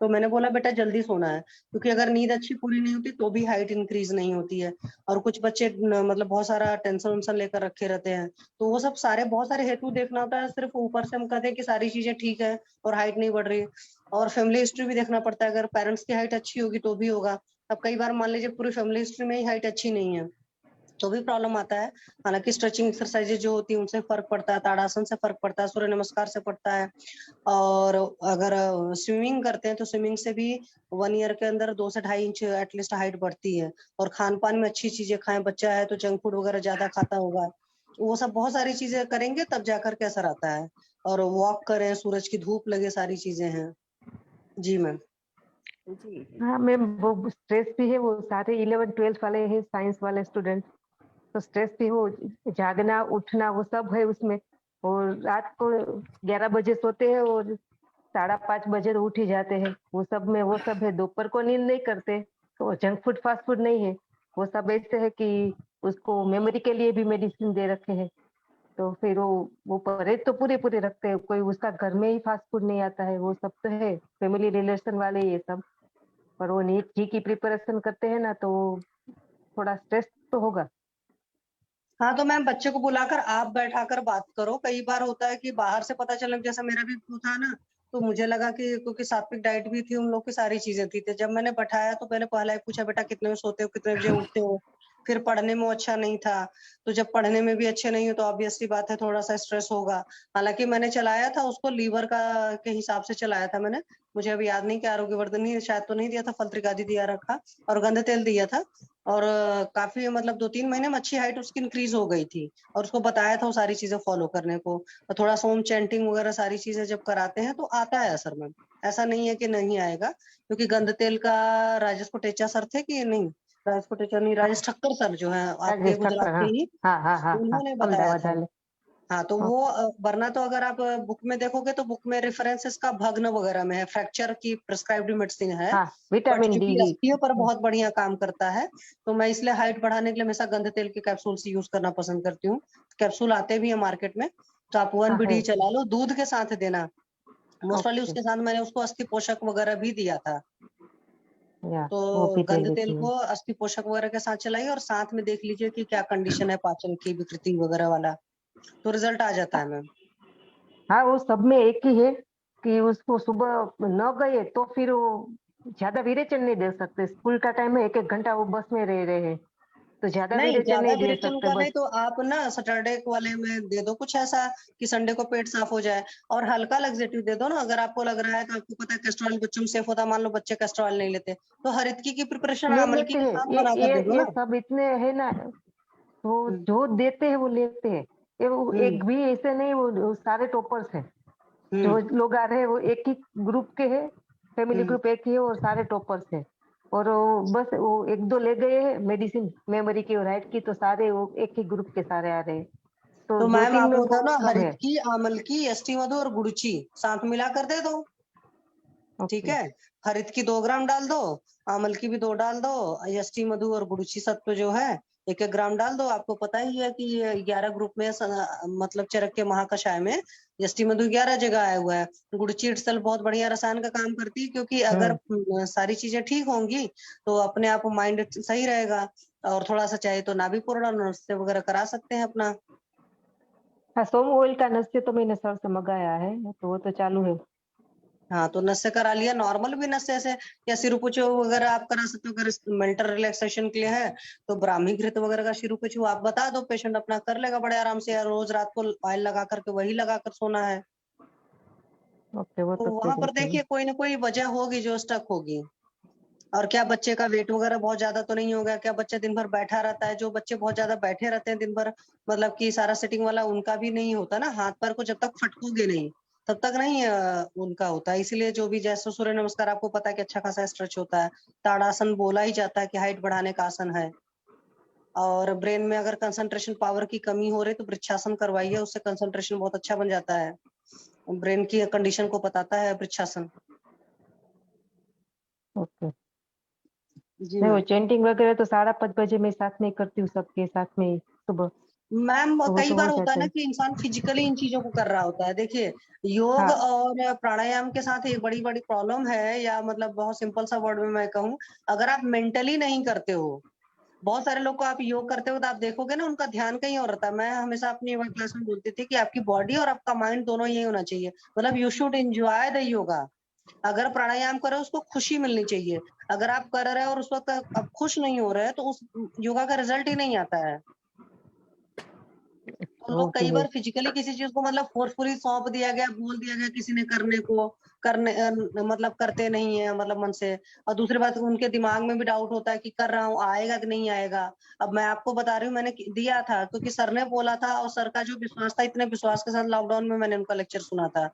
S12: तो मैंने बोला बेटा जल्दी सोना है, क्योंकि अगर नींद अच्छी पूरी नहीं होती तो भी हाइट इंक्रीज नहीं होती है। और कुछ बच्चे मतलब बहुत सारा टेंशन उन्शन लेकर रखे रहते हैं, तो वो सब सारे बहुत सारे हेतु देखना होता है। सिर्फ ऊपर से हम कहते हैं कि सारी चीजें ठीक है और हाइट नहीं बढ़ रही, और फैमिली हिस्ट्री भी देखना पड़ता है। अगर पेरेंट्स की हाइट अच्छी होगी तो भी होगा। अब कई बार मान लीजिए पूरी फैमिली हिस्ट्री में ही हाइट अच्छी नहीं है तो भी प्रॉब्लम आता है। हालांकि स्ट्रेचिंग एक्सरसाइजेज जो होती है उनसे फर्क पड़ता है, ताड़ासन से फर्क पड़ता है, सूर्य नमस्कार से पड़ता है। और अगर स्विमिंग करते हैं तो स्विमिंग से भी 1 ईयर के अंदर 2 से 2.5 इंच एटलीस्ट हाइट बढ़ती है। और खान पान में अच्छी चीजें खाएं, बच्चा है तो जंक फूड वगैरह ज्यादा खाता होगा, वो सब बहुत सारी चीजें करेंगे तब जाकर के असर आता है। और वॉक करें, सूरज की धूप लगे, सारी चीजें हैं। जी मैम।
S11: हाँ मैम, वो स्ट्रेस भी है, वो सारे 11-12 वाले हैं, साइंस वाले स्टूडेंट, तो स्ट्रेस भी हो, जागना उठना वो सब है उसमें। और रात को 11 बजे सोते हैं और 5:30 बजे तो उठ ही जाते हैं, वो सब में वो सब है। दोपहर को नींद नहीं करते, तो जंक फूड फास्ट फूड नहीं है, वो सब ऐसे है कि उसको मेमोरी के लिए भी मेडिसिन दे रखे हैं। तो फिर वो परहेज तो पूरे पूरे रखते हैं, कोई उसका घर में ही फास्ट फूड नहीं आता है, वो सब तो है फैमिली रिलेशन वाले ये सब। पर वो नीट जी की प्रिपरेशन करते हैं ना, तो थोड़ा स्ट्रेस तो होगा।
S12: हाँ तो मैम बच्चे को बुलाकर आप बैठाकर बात करो। कई बार होता है कि बाहर से पता चला, जैसा मेरा भी था ना, तो मुझे लगा कि क्योंकि सात्विक डाइट भी थी, उन लोग की सारी चीजें थी, तो जब मैंने बैठाया तो मैंने पहला ही पूछा बेटा कितने बजे सोते हो, कितने बजे उठते हो। फिर पढ़ने में वो अच्छा नहीं था, तो जब पढ़ने में भी अच्छे नहीं हो तो ऑब्वियसली बात है थोड़ा सा स्ट्रेस होगा। हालांकि मैंने चलाया था उसको लीवर का के हिसाब से चलाया था मैंने। मुझे अभी याद नहीं कि आरोग्यवर्धन शायद तो नहीं दिया था, फल्त्रिकादि दिया रखा और गंध तेल दिया था। और काफी मतलब 2-3 महीने में अच्छी हाइट उसकी इंक्रीज हो गई थी। और उसको बताया था वो सारी चीजें फॉलो करने को। और थोड़ा सोम चैंटिंग वगैरह सारी चीजें जब कराते हैं तो आता है असर मैम, ऐसा नहीं है कि नहीं आएगा। क्योंकि गंध तेल का राजेश कोटेचा सर थे कि नहीं, राजेश कोटेचा नहीं, राजेश ठक्कर सर जो है आपके गुजरात के ही, उन्होंने बताया था। हाँ तो वो वरना तो अगर आप बुक में देखोगे तो बुक में रेफरेंसेस का भग्न वगैरह में है, फ्रैक्चर की प्रिस्क्राइब्ड मेडिसिन है।
S11: विटामिन डी
S12: क्योंकि अस्थियों पर बहुत बढ़िया काम करता है, तो मैं इसलिए हाइट बढ़ाने के लिए हमेशा गंध तेल के कैप्सूल्स यूज करना पसंद करती हूँ। कैप्सूल आते भी है मार्केट में, तो आप 1 बीडी चला लो, दूध के साथ देना। मोस्टली उसके साथ मैंने उसको अस्थि पोषक वगैरह भी दिया था। तो गंध तेल को अस्थि पोषक वगैरह के साथ चलाइए और साथ में देख लीजिए कि क्या कंडीशन है पाचन की, विकृति वगैरह वाला, तो रिजल्ट आ जाता है मैम।
S11: हाँ वो सब में एक ही है कि उसको सुबह न गए तो फिर वो ज्यादा विरेचन नहीं दे सकते। स्कूल का टाइम है, 1-1 घंटा वो बस में रह रहे हैं, तो ज्यादा विरेचन नहीं दे सकते।
S12: नहीं तो आप ना सैटरडे वाले में दे दो कुछ ऐसा कि संडे को पेट साफ हो जाए, और हल्का लग्जेटिव दे दो ना। अगर आपको लग रहा है तो आपको पता है कैस्ट्रॉल बच्चों में सेफ होता है, मान लो बच्चे कैस्ट्रॉल नहीं लेते तो हरितकी की प्रिपरेशन आमलकी के साथ बनाकर दे दो ना।
S11: सब इतने है ना, वो जो देते हैं वो लेते हैं। एक भी ऐसे नहीं, वो सारे टॉपर्स हैं जो लोग आ रहे हैं, वो एक ही ग्रुप के हैं, फैमिली ग्रुप एक ही है और सारे टॉपर्स हैं। और बस वो 1-2 ले गए हैं मेडिसिन मेमोरी की और हाइट की, तो सारे वो एक ही ग्रुप के सारे आ रहे हैं।
S12: तो मैम आप होता ना हरितकी, आमलकी, एसटी मधु और गुड़ची साथ मिला कर दे दो, ठीक है। हरितकी 2 ग्राम डाल दो, आमलकी भी 2 डाल दो, एसटी मधु और गुड़ची सत्व जो है 1-1 ग्राम डाल दो। आपको पता ही है कि 11 ग्रुप में मतलब चरक के महाकषाय में एसटी मधु 11 जगह आया हुआ है। गुड़ची इटसेल्फ बहुत बढ़िया रसायन का काम करती है, क्योंकि अगर सारी चीजें ठीक होंगी तो अपने आप माइंड सही रहेगा। और थोड़ा सा चाहे तो नाभि पूर्ण नस्य वगैरह करा सकते हैं अपना।
S11: हाँ सोम ऑयल का नस्य तो मैंने सर से मंगाया है, तो वो तो चालू है।
S12: हाँ तो नस्य करा लिया, नॉर्मल भी नस्य से, या सिरुपुचो वगैरह आप करा सकते हो। अगर मेंटल रिलैक्सेशन के लिए है तो ब्राह्मी घृत वगैरह का सिरुपुचो आप बता दो, पेशेंट अपना कर लेगा बड़े आराम से। रोज रात को ऑयल लगा करके वही लगा कर सोना है। तो वहां पर देखिए कोई ना कोई वजह होगी जो स्टक होगी। और क्या बच्चे का वेट वगैरह बहुत ज्यादा तो नहीं होगा? क्या बच्चा दिन भर बैठा रहता है? जो बच्चे बहुत ज्यादा बैठे रहते हैं दिन भर, मतलब कि सारा सिटिंग वाला, उनका भी नहीं होता ना। हाथ पैर को जब तक फटकोगे नहीं, तब तक नहीं उनका होता है। इसीलिए जो भी जैसे सूर्य नमस्कार आपको पता है कि अच्छा खासा स्ट्रेच होता है, ताड़ासन बोला ही जाता है कि हाइट बढ़ाने का आसन है। और ब्रेन में अगर कंसंट्रेशन पावर की कमी हो रही तो वृक्षासन करवाइए, उससे कंसंट्रेशन बहुत अच्छा बन जाता है, ब्रेन की कंडीशन को बताता है वृक्षासन।
S11: ओके।
S12: जी
S11: नहीं वो
S12: मैम।
S11: चेंटिंग वगैरह तो 5:30 बजे मैं साथ में करती हूँ, सबके साथ में ही सुबह,
S12: मैम
S11: तो वो
S12: कई
S11: तो
S12: बार
S11: हो
S12: होता है
S11: जाता
S12: ना
S11: है।
S12: कि इंसान फिजिकली इन चीजों को कर रहा होता है। देखिए योग
S11: हाँ
S12: और प्राणायाम के साथ एक बड़ी बड़ी प्रॉब्लम है, या मतलब बहुत सिंपल सा वर्ड में मैं कहूँ, अगर आप मेंटली नहीं करते हो, बहुत सारे लोग को आप योग करते हो तो आप देखोगे ना उनका ध्यान कहीं और रहता है। मैं हमेशा अपनी योगा क्लास में बोलती थी कि आपकी बॉडी और आपका माइंड दोनों यही होना चाहिए, मतलब you should enjoy the yoga. अगर प्राणायाम कर रहे हो उसको खुशी मिलनी चाहिए। अगर आप कर रहे हो और उस वक्त आप खुश नहीं हो रहे तो उस योगा का रिजल्ट ही नहीं आता है। तो लोग
S11: ओके
S12: कई
S11: जी।
S12: बार फिजिकली किसी चीज को मतलब फोर्सफुली सौंप दिया गया, बोल दिया गया किसी ने करने को, करने मतलब करते नहीं है मतलब मन से। और दूसरी बात उनके दिमाग में भी डाउट होता है कि कर रहा हूँ आएगा कि नहीं आएगा। अब मैं आपको बता रही हूँ मैंने दिया था क्योंकि सर ने बोला था, और सर का जो विश्वास था, इतने विश्वास के साथ लॉकडाउन में मैंने उनका लेक्चर सुना था,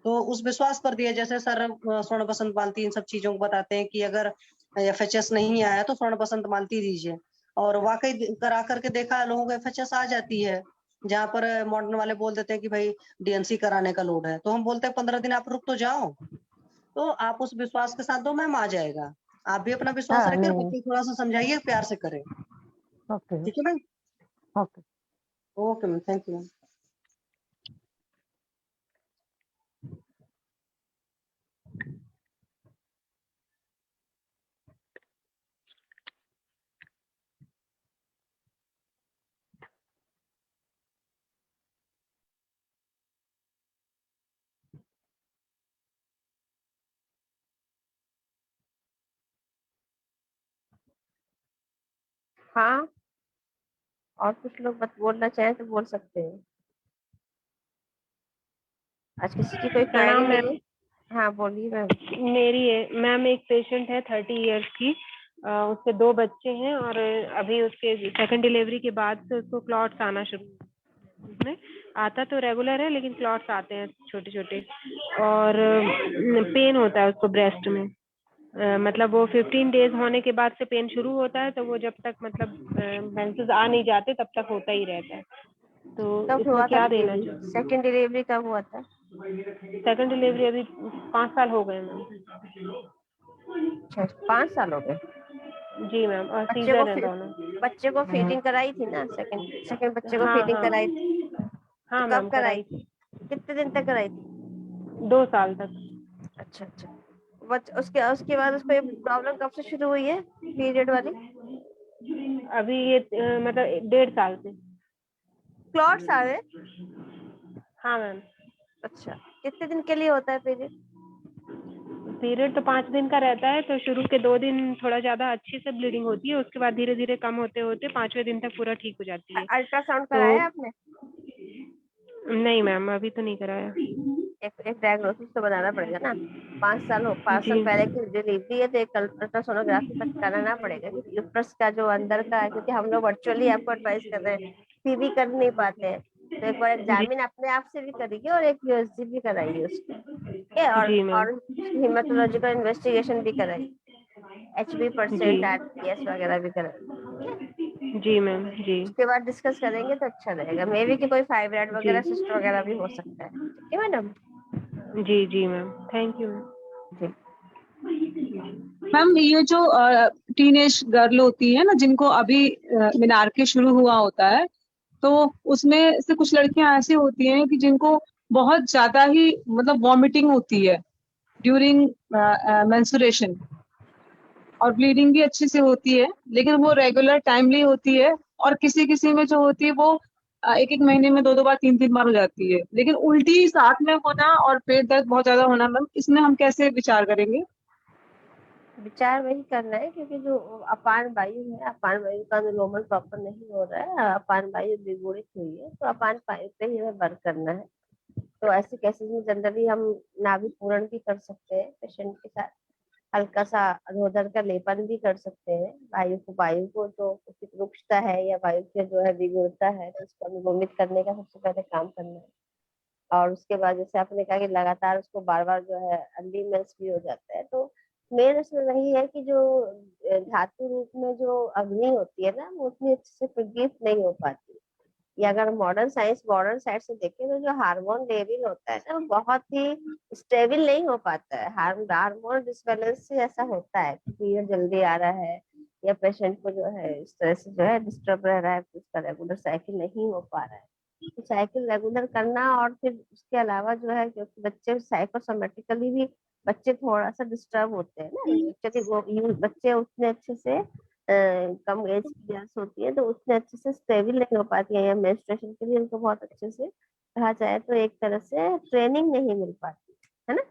S12: तो उस विश्वास पर दिया। जैसे सर स्वर्ण बसंत मालती इन सब चीजों को बताते हैं कि अगर FHS नहीं आया तो स्वर्ण बसंत मालती दीजिए, और वाकई करा करके देखा लोगों को FHS आ जाती है। जहाँ पर मॉडर्न वाले बोल देते हैं कि भाई DNC कराने का लोड है, तो हम बोलते हैं 15 दिन आप रुक तो जाओ। तो आप उस विश्वास के साथ दो, मैम आ जाएगा। आप भी अपना विश्वास
S11: हाँ
S12: रखिए और
S11: नहीं।
S12: बच्चे को थोड़ा सा समझाइए, प्यार से करें।
S11: ओके
S12: ठीक है ma'am.
S11: Okay.
S12: Okay ma'am, thank you ma'am.
S10: हाँ, और कुछ लोग बत बोलना चाहें तो बोल सकते हैं। आज किसी की कोई क्वेरी
S7: प्रणाम
S10: नहीं
S7: मैम।
S10: है? हाँ बोलिए मैम।
S7: मेरी है मैम, एक पेशेंट है 30 इयर्स की, उसके 2 बच्चे हैं और अभी उसके सेकंड डिलीवरी के बाद से उसको क्लॉट्स आना शुरू, उसमें आता तो रेगुलर है लेकिन क्लॉट्स आते हैं छोटे छोटे, और पेन होता है उसको ब्रेस्ट में। मतलब वो 15 डेज होने के बाद से पेन शुरू होता है, तो वो जब तक मतलब मेंसेस आ नहीं जाते तब तक होता ही रहता है। तो
S10: कब
S7: इसमें
S10: हुआ था
S7: क्या देना
S10: डिलीवरी?
S7: चाहिए?
S10: सेकंड डिलीवरी कब हुआ था?
S7: सेकंड डिलीवरी अभी 5 साल हो गए मैम।
S10: अच्छा, 5 साल हो गए।
S7: जी मैम, और
S10: बच्चे को
S7: सीजर है दोनों।
S10: बच्चे को फीडिंग कराई थी ना? सेकंड सेकंड बच्चे को
S7: हाँ
S10: फीडिंग
S7: हाँ
S10: कराई थी? तो
S7: हाँ
S10: कब
S7: मैम,
S10: कराई
S7: कराई
S10: थी?
S7: थी।
S10: कितने दिन तक कराई थी?
S7: 2 साल तक।
S10: अच्छा अच्छा। उसके उसके बाद उसको ये प्रॉब्लम कब से शुरू हुई है, पीरियड वाली?
S7: अभी ये मतलब 1.5 साल से।
S10: क्लॉट्स आ गए?
S7: हाँ मैम।
S10: अच्छा, कितने दिन के लिए होता है पीरियड?
S7: पीरियड तो 5 दिन का रहता है, तो शुरू के 2 दिन थोड़ा ज्यादा अच्छे से ब्लीडिंग होती है, उसके बाद धीरे धीरे कम होते होते 5वें दिन तक पूरा ठीक हो जाती है।
S10: अल्ट्रासाउंड
S7: तो
S10: कराया आपने?
S7: नहीं मैम, अभी तो नहीं कराया।
S10: एक डायग्नोसिस तो बनाना पड़ेगा ना। 5 साल
S7: जी
S10: पहले की डिलीवरी है तो एक अल्ट्रासोनोग्राफी कराना पड़ेगा, क्योंकि यूट्रस का जो अंदर का है, क्योंकि हम लोग वर्चुअली आपको एडवाइस कर रहे हैं, सीवी कर नहीं पाते हैं, तो एक बार
S7: जी
S10: एग्जामिन अपने आप से भी करिए और एक यूएसजी भी कराइए उसकी, ठीक है?
S7: जी मैम।
S10: और हिमेटोलॉजिकल इन्वेस्टिगेशन भी कराइए, HB%
S7: जी
S10: RPS वगैरह भी कराइए।
S7: जी मैम। जी
S10: उसके बाद डिस्कस करेंगे तो अच्छा रहेगा। मे बी कि कोई फाइब्राइड
S7: जी
S10: वगैरह सिस्ट वगैरह भी हो सकता है। ठीक है मैडम?
S7: जी जी मैम, थैंक यू मैम।
S10: जी।
S4: मैम ये जो टीनेज गर्ल होती है ना, जिनको अभी मेनार्के शुरू हुआ होता है, तो उसमें से कुछ लड़कियां ऐसी होती हैं कि जिनको बहुत ज्यादा ही मतलब वॉमिटिंग होती है ड्यूरिंग मेंस्ट्रुएशन, और ब्लीडिंग भी अच्छी से होती है, लेकिन वो रेगुलर टाइमली होती है। और किसी किसी में जो होती है वो एक एक महीने में 2 2 बार 3 3 बार हो जाती है। लेकिन उल्टी साथ में होना और पेट दर्द बहुत ज्यादा होना, मैम इसमें हम कैसे विचार करेंगे?
S10: विचार वही करना है, क्योंकि जो अपान वायु है, अपान वायु का अनुलोमन प्रॉपर नहीं हो रहा है, अपान वायु द्विगुणित हुई है, तो अपान वायु पे ही हमें वर्क करना है। तो ऐसे केसेस में जनरली हम नाभि पूरण भी कर सकते हैं पेशेंट के साथ, हल्का सा अधोदर का लेपन भी कर सकते हैं। वायु को जो उसकी रुक्षता है या वायु की जो है विगुणता है, तो उसको अनुलोमित करने का सबसे पहले काम करना है। और उसके बाद जैसे आपने कहा कि लगातार उसको बार बार जो है अर्ली मेंस भी हो जाता है, तो मेन इसमें वही है कि जो धातु रूप में जो अग्नि होती है ना, वो उतनी अच्छे से प्रज्वलित नहीं हो पाती। या अगर मॉडर्न साइड से देखें तो जो हार्मोन लेवल होता है ना, वो बहुत ही स्टेबल नहीं हो पाता है। हार्मोन डिसबैलेंस से ऐसा होता है कि पीरियड जल्दी आ रहा है, या पेशेंट को जो है इस तरह से जो है डिस्टर्ब रह रहा है, उसका रेगुलर साइकिल नहीं हो पा रहा है। तो साइकिल रेगुलर करना, और फिर उसके अलावा जो है, क्योंकि बच्चे साइकोसोमेटिकली भी बच्चे थोड़ा सा डिस्टर्ब होते हैं ना, क्योंकि वो बच्चे उतने अच्छे से कम एज की गर्ल्स होती है तो उतने अच्छे से स्टेबल नहीं हो पाती है, या मेंस्ट्रुएशन के लिए उनको बहुत अच्छे से कहा जाए तो एक तरह से ट्रेनिंग नहीं मिल पाती है ना।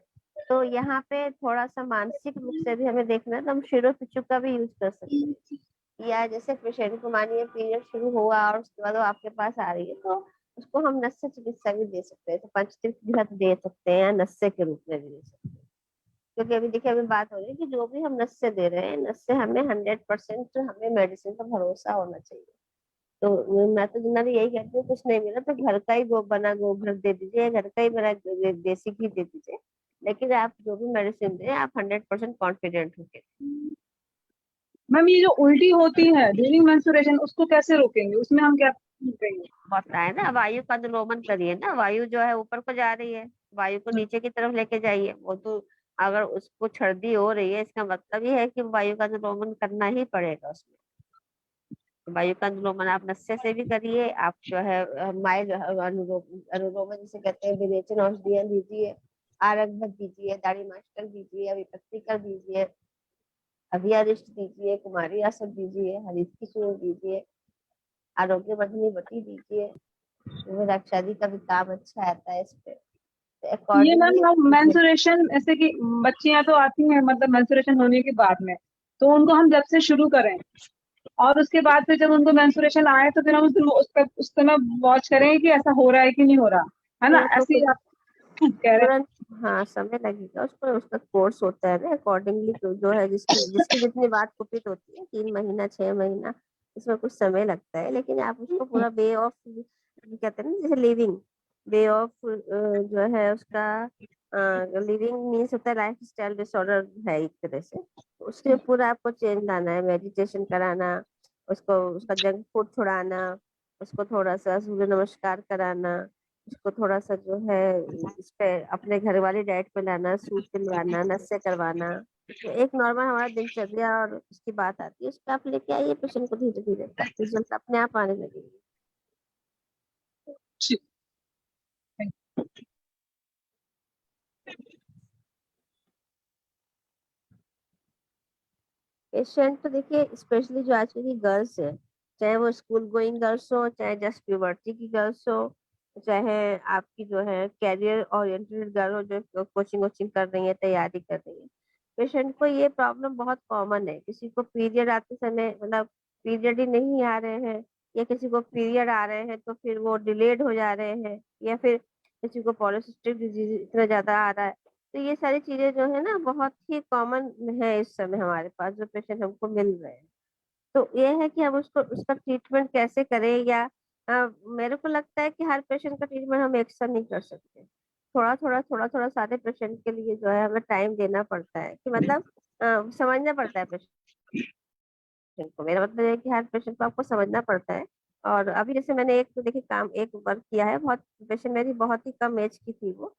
S10: तो यहाँ पे थोड़ा सा मानसिक रूप से भी हमें देखना है, तो हम शिरो पिचू का भी यूज कर सकते हैं। या जैसे पेशेंट को मानिए पीरियड शुरू हुआ और उसके बाद वो आपके पास आ रही है, तो उसको हम नस्य चिकित्सा भी दे सकते हैं, तो पंचतीर्थ दे सकते हैं, या नस्य के रूप में भी दे सकते हैं। क्योंकि अभी देखिए अभी बात हो रही है कि जो भी हम नस्य दे रहे हैं, नस्य हमें 100% हमें मेडिसिन पर भरोसा होना चाहिए। तो मैं तो जनरली यही कहती हूँ, कुछ नहीं मिला तो घर का ही बना गोबर दे दीजिए, घर का ही बना देसी घी दे दीजिए, लेकिन आप जो भी मेडिसिन दें आप 100% कॉन्फिडेंट होके।
S4: मैम ये जो उल्टी होती है ड्यूरिंग मेंस्ट्रुएशन, उसको कैसे रोकेंगे? उसमें हम क्या करेंगे?
S10: बताए ना, वायु का अनुलोमन करिए ना, वायु जो है ऊपर को जा रही है, वायु को नीचे की तरफ लेके जाइए। वो तो अगर उसको सर्दी हो रही है, इसका मतलब ये है कि वायु का अनुलोमन करना ही पड़ेगा उसमें। तो वायु का अनुलोमन आप नस्य से भी करिए, आप जो है माइल्ड अनुलोमन जिसे कहते हैं, विरेचन औषधियां दीजिए, आरग्य दीजिए, दाढ़ी मास्टर दीजिए, विपत्तिकर दीजिए, अभियारिष्ट दीजिए, कुमारी आसन दीजिए, हरित चूर्ण दीजिए, आरोग्य वर्धनी बटी दीजिए। रक्षादी का भी काम अच्छा आता है इस पे।
S4: ये मैम हम मेंस्ट्रुएशन, ऐसे कि बच्चियां तो आती हैं मतलब मेंस्ट्रुएशन होने के बाद में, तो उनको हम जब से शुरू करें और उसके बाद फिर जब उनको मेंस्ट्रुएशन आए तो फिर हम उस समय वॉच करें कि ऐसा हो रहा है कि नहीं हो रहा है ना, ऐसे ही आप कह रहे हैं।
S10: हाँ समय लगेगा उसको, उसका कोर्स होता है ना अकॉर्डिंगली, जो है जिसकी जितनी बात कुपित होती है, 3 महीना 6 महीना, इसमें कुछ समय लगता है, लेकिन आप उसको पूरा वे ऑफ कहते हैं ना, जैसे लिविंग वे ऑफ जो है उसका लिविंग मीन्स होता है लाइफ स्टाइल डिसऑर्डर है एक तरह से, तो उसके पूरा आपको चेंज लाना है, मेडिटेशन कराना, उसको उसका जंक फूड छुड़ाना, उसको थोड़ा सा सूर्य नमस्कार कराना, उसको थोड़ा सा जो है इस पे अपने घर वाली डाइट पे लाना, सूप पिलवाना, नस्य करवाना। तो एक नॉर्मल हमारा दिनचर्या और उसकी बात आती है, उस पर आप लेके आइए पेशेंट को, धीरे धीरे रिजल्ट अपने आप आने लगेंगे। पेशेंट तो देखिए स्पेशली जो आजकल की गर्ल्स है, चाहे वो स्कूल गोइंग गर्ल्स हो, चाहे जस्ट प्यूबर्टी की गर्ल्स हो, चाहे आपकी जो है कैरियर ओरिएंटेड गर्ल हो जो कोचिंग वोचिंग कर रही है, तैयारी कर रही है, पेशेंट को ये प्रॉब्लम बहुत कॉमन है। किसी को पीरियड आते समय मतलब पीरियड ही नहीं आ रहे हैं, या किसी को पीरियड आ रहे हैं तो फिर वो डिलेड हो जा रहे हैं, या फिर किसी को पॉलिसिस्टिक डिजीज इतना ज्यादा आ रहा है। तो ये सारी चीजें जो है ना बहुत ही कॉमन है इस समय हमारे पास, जो पेशेंट हमको मिल रहे हैं। तो ये है कि हम उसको उसका ट्रीटमेंट कैसे करें, या मेरे को लगता है कि हर पेशेंट का ट्रीटमेंट हम एक साथ नहीं कर सकते। थोड़ा थोड़ा सारे पेशेंट के लिए जो है हमें टाइम देना पड़ता है, कि मतलब समझना पड़ता है पेशेंट को। मेरा मतलब है कि हर पेशेंट को आपको समझना पड़ता है। और अभी जैसे मैंने एक तो देखिए काम एक वर्क किया है, बहुत पेशेंट मेरी बहुत ही कम एज की थी वो,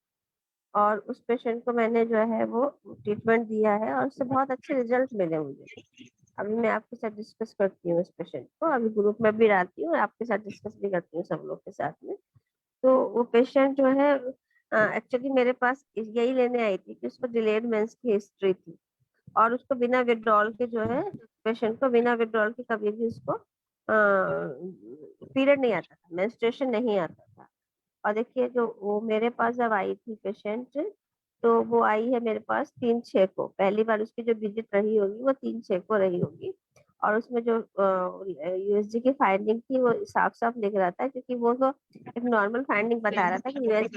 S10: और उस पेशेंट को मैंने जो है वो ट्रीटमेंट दिया है और उससे बहुत अच्छे रिजल्ट मिले मुझे। अभी मैं आपके साथ डिस्कस करती हूँ इस पेशेंट को, अभी ग्रुप में भी रहती हूँ और आपके साथ डिस्कस भी करती हूँ सब लोग के साथ में। तो वो पेशेंट जो है एक्चुअली मेरे पास यही लेने आई थी कि उसको डिलेड मेंस की हिस्ट्री थी, और उसको बिना विड्रॉल के जो है पेशेंट को बिना विड्रॉल के कभी भी उसको पीरियड नहीं आता था, मेंस्ट्रुएशन नहीं आता था। और देखिए जो वो मेरे पास जब आई थी पेशेंट, तो वो आई है मेरे पास 3/6 को, पहली बार उसकी जो विजिट रही होगी वो 3/6 को रही होगी। और उसमें जो यूएसजी की फाइंडिंग थी वो साफ साफ लिख रहा था, क्योंकि वो तो एक नॉर्मल फाइंडिंग बता रहा था कि यूएस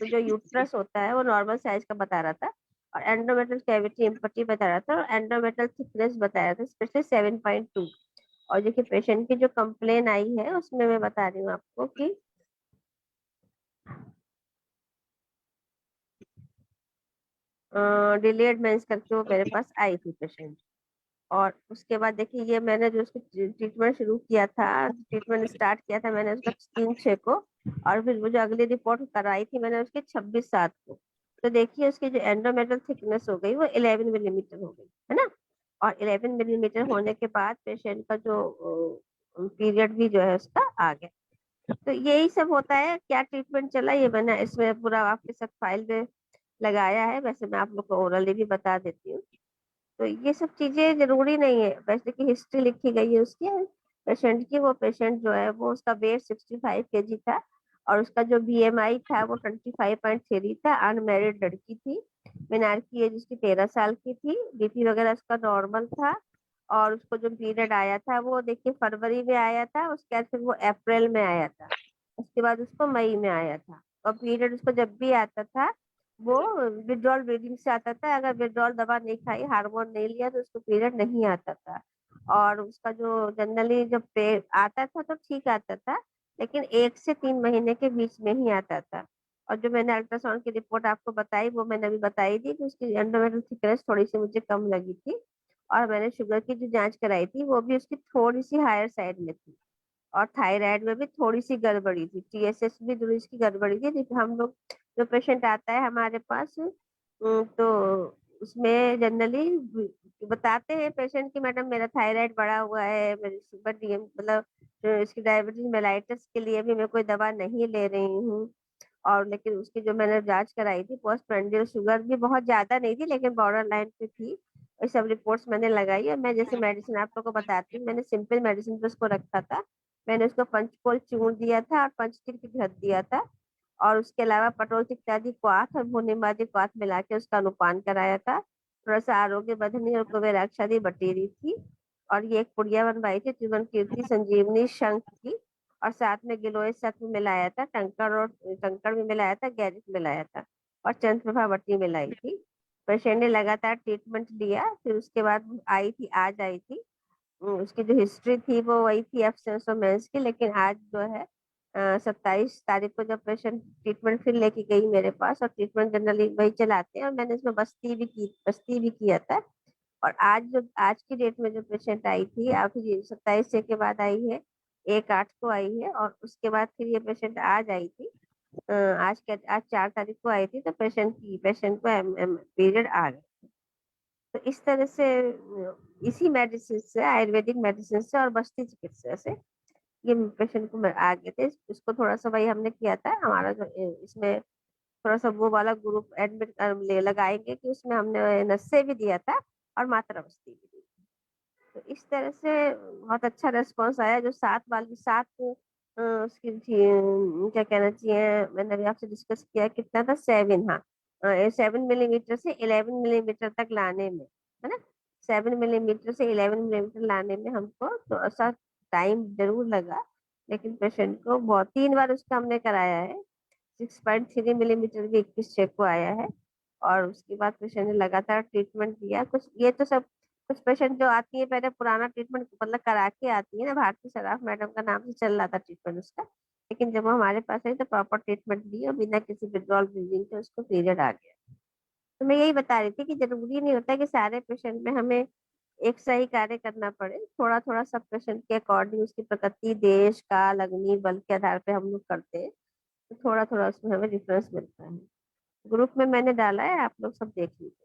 S10: जो यूट्रस होता है वो नॉर्मल साइज का बता रहा था, और एंडोमेट्रियल कैविटी इम्पटी बता रहा था, और एंडोमेट्रियल थिकनेस बताया था स्पेशली 7.2। और देखिए पेशेंट की जो कंप्लेन आई है उसमें मैं बता रही हूँ आपको कि डिलेड मेंस करके वो मेरे पास आई थी पेशेंट। और उसके बाद देखिए ये मैंने जो उसको ट्रीटमेंट शुरू किया था, ट्रीटमेंट स्टार्ट किया था मैंने उसका 3/6 को, और फिर वो जो अगली रिपोर्ट कराई थी मैंने उसके 26/7 को। तो देखिए उसकी जो एंडोमेट्रियल थिकनेस हो गई वो 11 मिलीमीटर हो गई, है ना। और 11 मिलीमीटर होने के बाद पेशेंट का जो पीरियड भी जो है उसका आ गया। तो यही सब होता है। क्या ट्रीटमेंट चला ये मैंने इसमें पूरा आपके साथ फाइल में लगाया है, वैसे मैं आप लोग को ओरली भी बता देती हूँ। तो ये सब चीजें जरूरी नहीं है, वैसे की हिस्ट्री लिखी गई है उसकी पेशेंट की। वो पेशेंट जो है वो उसका वेट 65 kg था और उसका जो BMI था वो 25.3 था। अनमैरिड लड़की थी, मीनार की एज उसकी 13 साल की थी। BP वगैरह उसका नॉर्मल था। और उसको जो पीरियड आया था वो देखिए फरवरी में आया था, उसके बाद फिर वो अप्रैल में आया था, उसके बाद उसको मई में आया था। और पीरियड उसको जब भी आता था वो विड्रॉल ब्लीडिंग से आता था। अगर विड्रॉल दवा नहीं खाई, हार्मोन नहीं लिया तो उसको पीरियड नहीं आता था। और उसका जो जनरली जब आता था तो ठीक आता था, लेकिन 1 से 3 महीने के बीच में ही आता था। और जो मैंने अल्ट्रासाउंड की रिपोर्ट आपको बताई वो मैंने अभी बताई थी कि उसकी एंडोमेट्रियल थिकनेस थोड़ी सी मुझे कम लगी थी। और मैंने शुगर की जो जांच कराई थी वो भी उसकी थोड़ी सी हायर साइड में थी। और थायराइड में भी थोड़ी सी गड़बड़ी थी, TSH भी थोड़ी सी गड़बड़ी थी। जैसे हम लोग जो पेशेंट आता है हमारे पास तो उसमें जनरली बताते हैं पेशेंट की मैडम मेरा थायराइड बढ़ा हुआ है, मेरी शुगर मतलब इसकी डायबिटीज मेलाइटिस के लिए भी मैं कोई दवा नहीं ले रही हूँ। और लेकिन उसकी जो मैंने जांच कराई थी पोस्ट प्रेंडियल शुगर भी बहुत ज्यादा नहीं थी लेकिन बॉर्डर लाइन पे थी। ये सब रिपोर्ट्स मैंने लगाई और मैं जैसे मेडिसिन आप लोग को बताती हूँ, मैंने सिंपल मेडिसिन पे उसको रखा था। मैंने उसको पंचकोल चूर्ण दिया था और पंचतीर्थ घृत दिया था। और उसके अलावा पटोल इत्यादि क्वाथ और भूनिमादि क्वाथ मिला के उसका अनुपान कराया था। थोड़ा सा आरोग्य बधनी और कुबेराक्षादी बटेरी थी। और ये एक पुड़िया बनवाई थी त्रिभुवन कीर्ति संजीवनी शंख की। और साथ में गिलोय सत्व मिलाया था, कंकड़ भी मिलाया था, गैरिक मिलाया था और चंद्रप्रभा बट्टी मिलाई थी। पेशेंट ने लगातार ट्रीटमेंट लिया। फिर उसके बाद आज आई थी। उसकी जो हिस्ट्री थी वो वही थी एब्सेंस ऑफ मेंस की। लेकिन आज जो है 27 तारीख को जब पेशेंट ट्रीटमेंट फिर लेके गई मेरे पास, और ट्रीटमेंट जनरली वही चलाते हैं और मैंने इसमें बस्ती भी किया था। और आज की डेट में जो पेशेंट आई थी आखिर 27 के बाद आई है, 1/8 को आई है। और उसके बाद फिर ये पेशेंट आज आई थी। आज 4 तारीख को आई थी। तो पेशेंट को पीरियड आ गया। तो इस तरह से इसी मेडिसिन से, आयुर्वेदिक मेडिसिन से और बस्ती चिकित्सा से ये पेशेंट को आ गए थे। इसको थोड़ा सा वही हमने किया था, हमारा जो इसमें थोड़ा सा वो वाला ग्रुप एडमिट ले लगाएंगे कि उसमें हमने नस्से भी दिया था और मात्रा बस्ती भी दी थी। तो इस तरह से बहुत अच्छा रेस्पॉन्स आया। जो 7 उसकी थी, क्या कहना चाहिए, मैंने अभी आपसे डिस्कस किया कितना था 7, हाँ 7 मिलीमीटर से 11 मिलीमीटर तक लाने में, है ना। 7 मिलीमीटर से 11 मिलीमीटर लाने में हमको थोड़ा सा टाइम जरूर लगा, लेकिन पेशेंट को बहुत 3 बार उसका हमने कराया है। 6.3 मिलीमीटर भी 21/6 को आया है। और उसके बाद पेशेंट ने लगातार ट्रीटमेंट दिया। कुछ पेशेंट जो आती है पहले पुराना ट्रीटमेंट मतलब करा के आती है ना, भारती सराफ मैडम का नाम से चल रहा था ट्रीटमेंट उसका, लेकिन जब वो हमारे पास आई तो प्रॉपर ट्रीटमेंट दी और बिना किसी विड्रॉल ब्लीडिंग के उसको पीरियड आ गया। तो मैं यही बता रही थी कि जरूरी नहीं होता कि सारे पेशेंट में हमें एक सही कार्य करना पड़े। थोड़ा थोड़ा सब पेशेंट के अकॉर्डिंग उसकी प्रकृति, देश, काल, अग्नि, बल के आधार पे हम लोग करते हैं। तो थोड़ा थोड़ा उसमें हमें डिफरेंस मिलता है। ग्रुप में मैंने डाला है, आप लोग सब देख लीजिए।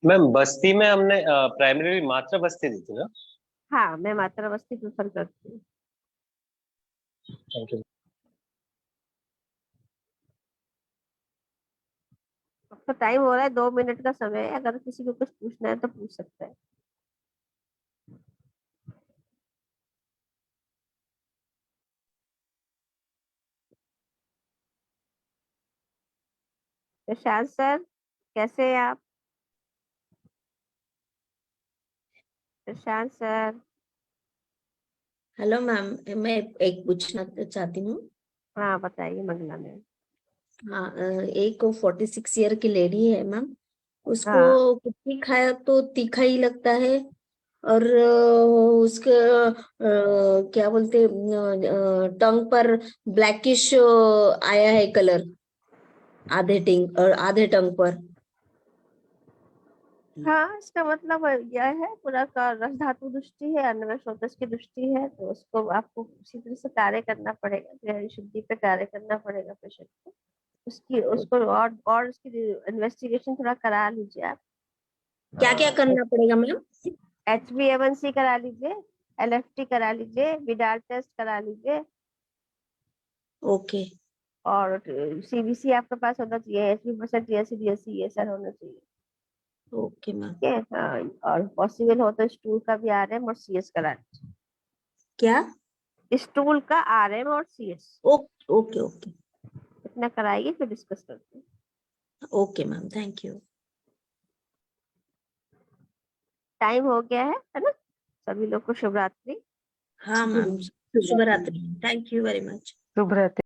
S6: मैम बस्ती में हमने प्राइमरी मात्रा बस्ती दी थी ना?
S10: हाँ, मैं मात्रा बस्ती प्रेफर करती हूँ।
S6: Thank you.
S10: अब तो टाइम हो रहा है, 2 मिनट का समय है, अगर किसी को कुछ पूछना है तो पूछ सकता है। प्रशांत सर, कैसे हैं आप? प्रशांत सर।
S5: हेलो मैम, मैं एक पूछना चाहती हूँ।
S10: हाँ बताइए मंगला मैम।
S5: हाँ, एक 46 ईयर की लेडी है मैम, उसको
S10: हाँ
S5: कुछ भी खाया तो तीखा ही लगता है। और उसके क्या बोलते टंग पर ब्लैकिश आया है कलर, आधे टंग पर।
S10: हाँ, इसका मतलब यह है पूरा का रस धातु दृष्टि है, अन्य स्रोतस की दृष्टि है, तो उसको आपको उसी तरह से कार्य करना पड़ेगा, गहरी शुद्धि पे कार्य करना पड़ेगा पेशेंट को। उसको और उसकी इन्वेस्टिगेशन थोड़ा करा लीजिए आप।
S5: क्या क्या करना पड़ेगा मैम?
S10: HbA1c करा लीजिए, LFT करा लीजिए, विडाल टेस्ट करा लीजिए,
S5: ओके
S10: और CBC आपके पास होना चाहिए, HB% TSC DSC ये सर होना चाहिए।
S5: Okay ma'am.
S10: ठीक है, हाँ, और पॉसिबल हो तो स्टूल का भी RM और CS करा लीजिए।
S5: क्या?
S10: स्टूल का RM और CS
S5: ओके ओके ओके
S10: इतना कराइए, फिर डिस्कस करते हैं।
S5: Okay ma'am, thank you.
S10: Time हो गया है ना? सभी लोग को शुभ रात्रि।
S5: हाँ मैम, शुभ रात्रि, थैंक यू वेरी मच।
S11: शुभ रात्रि।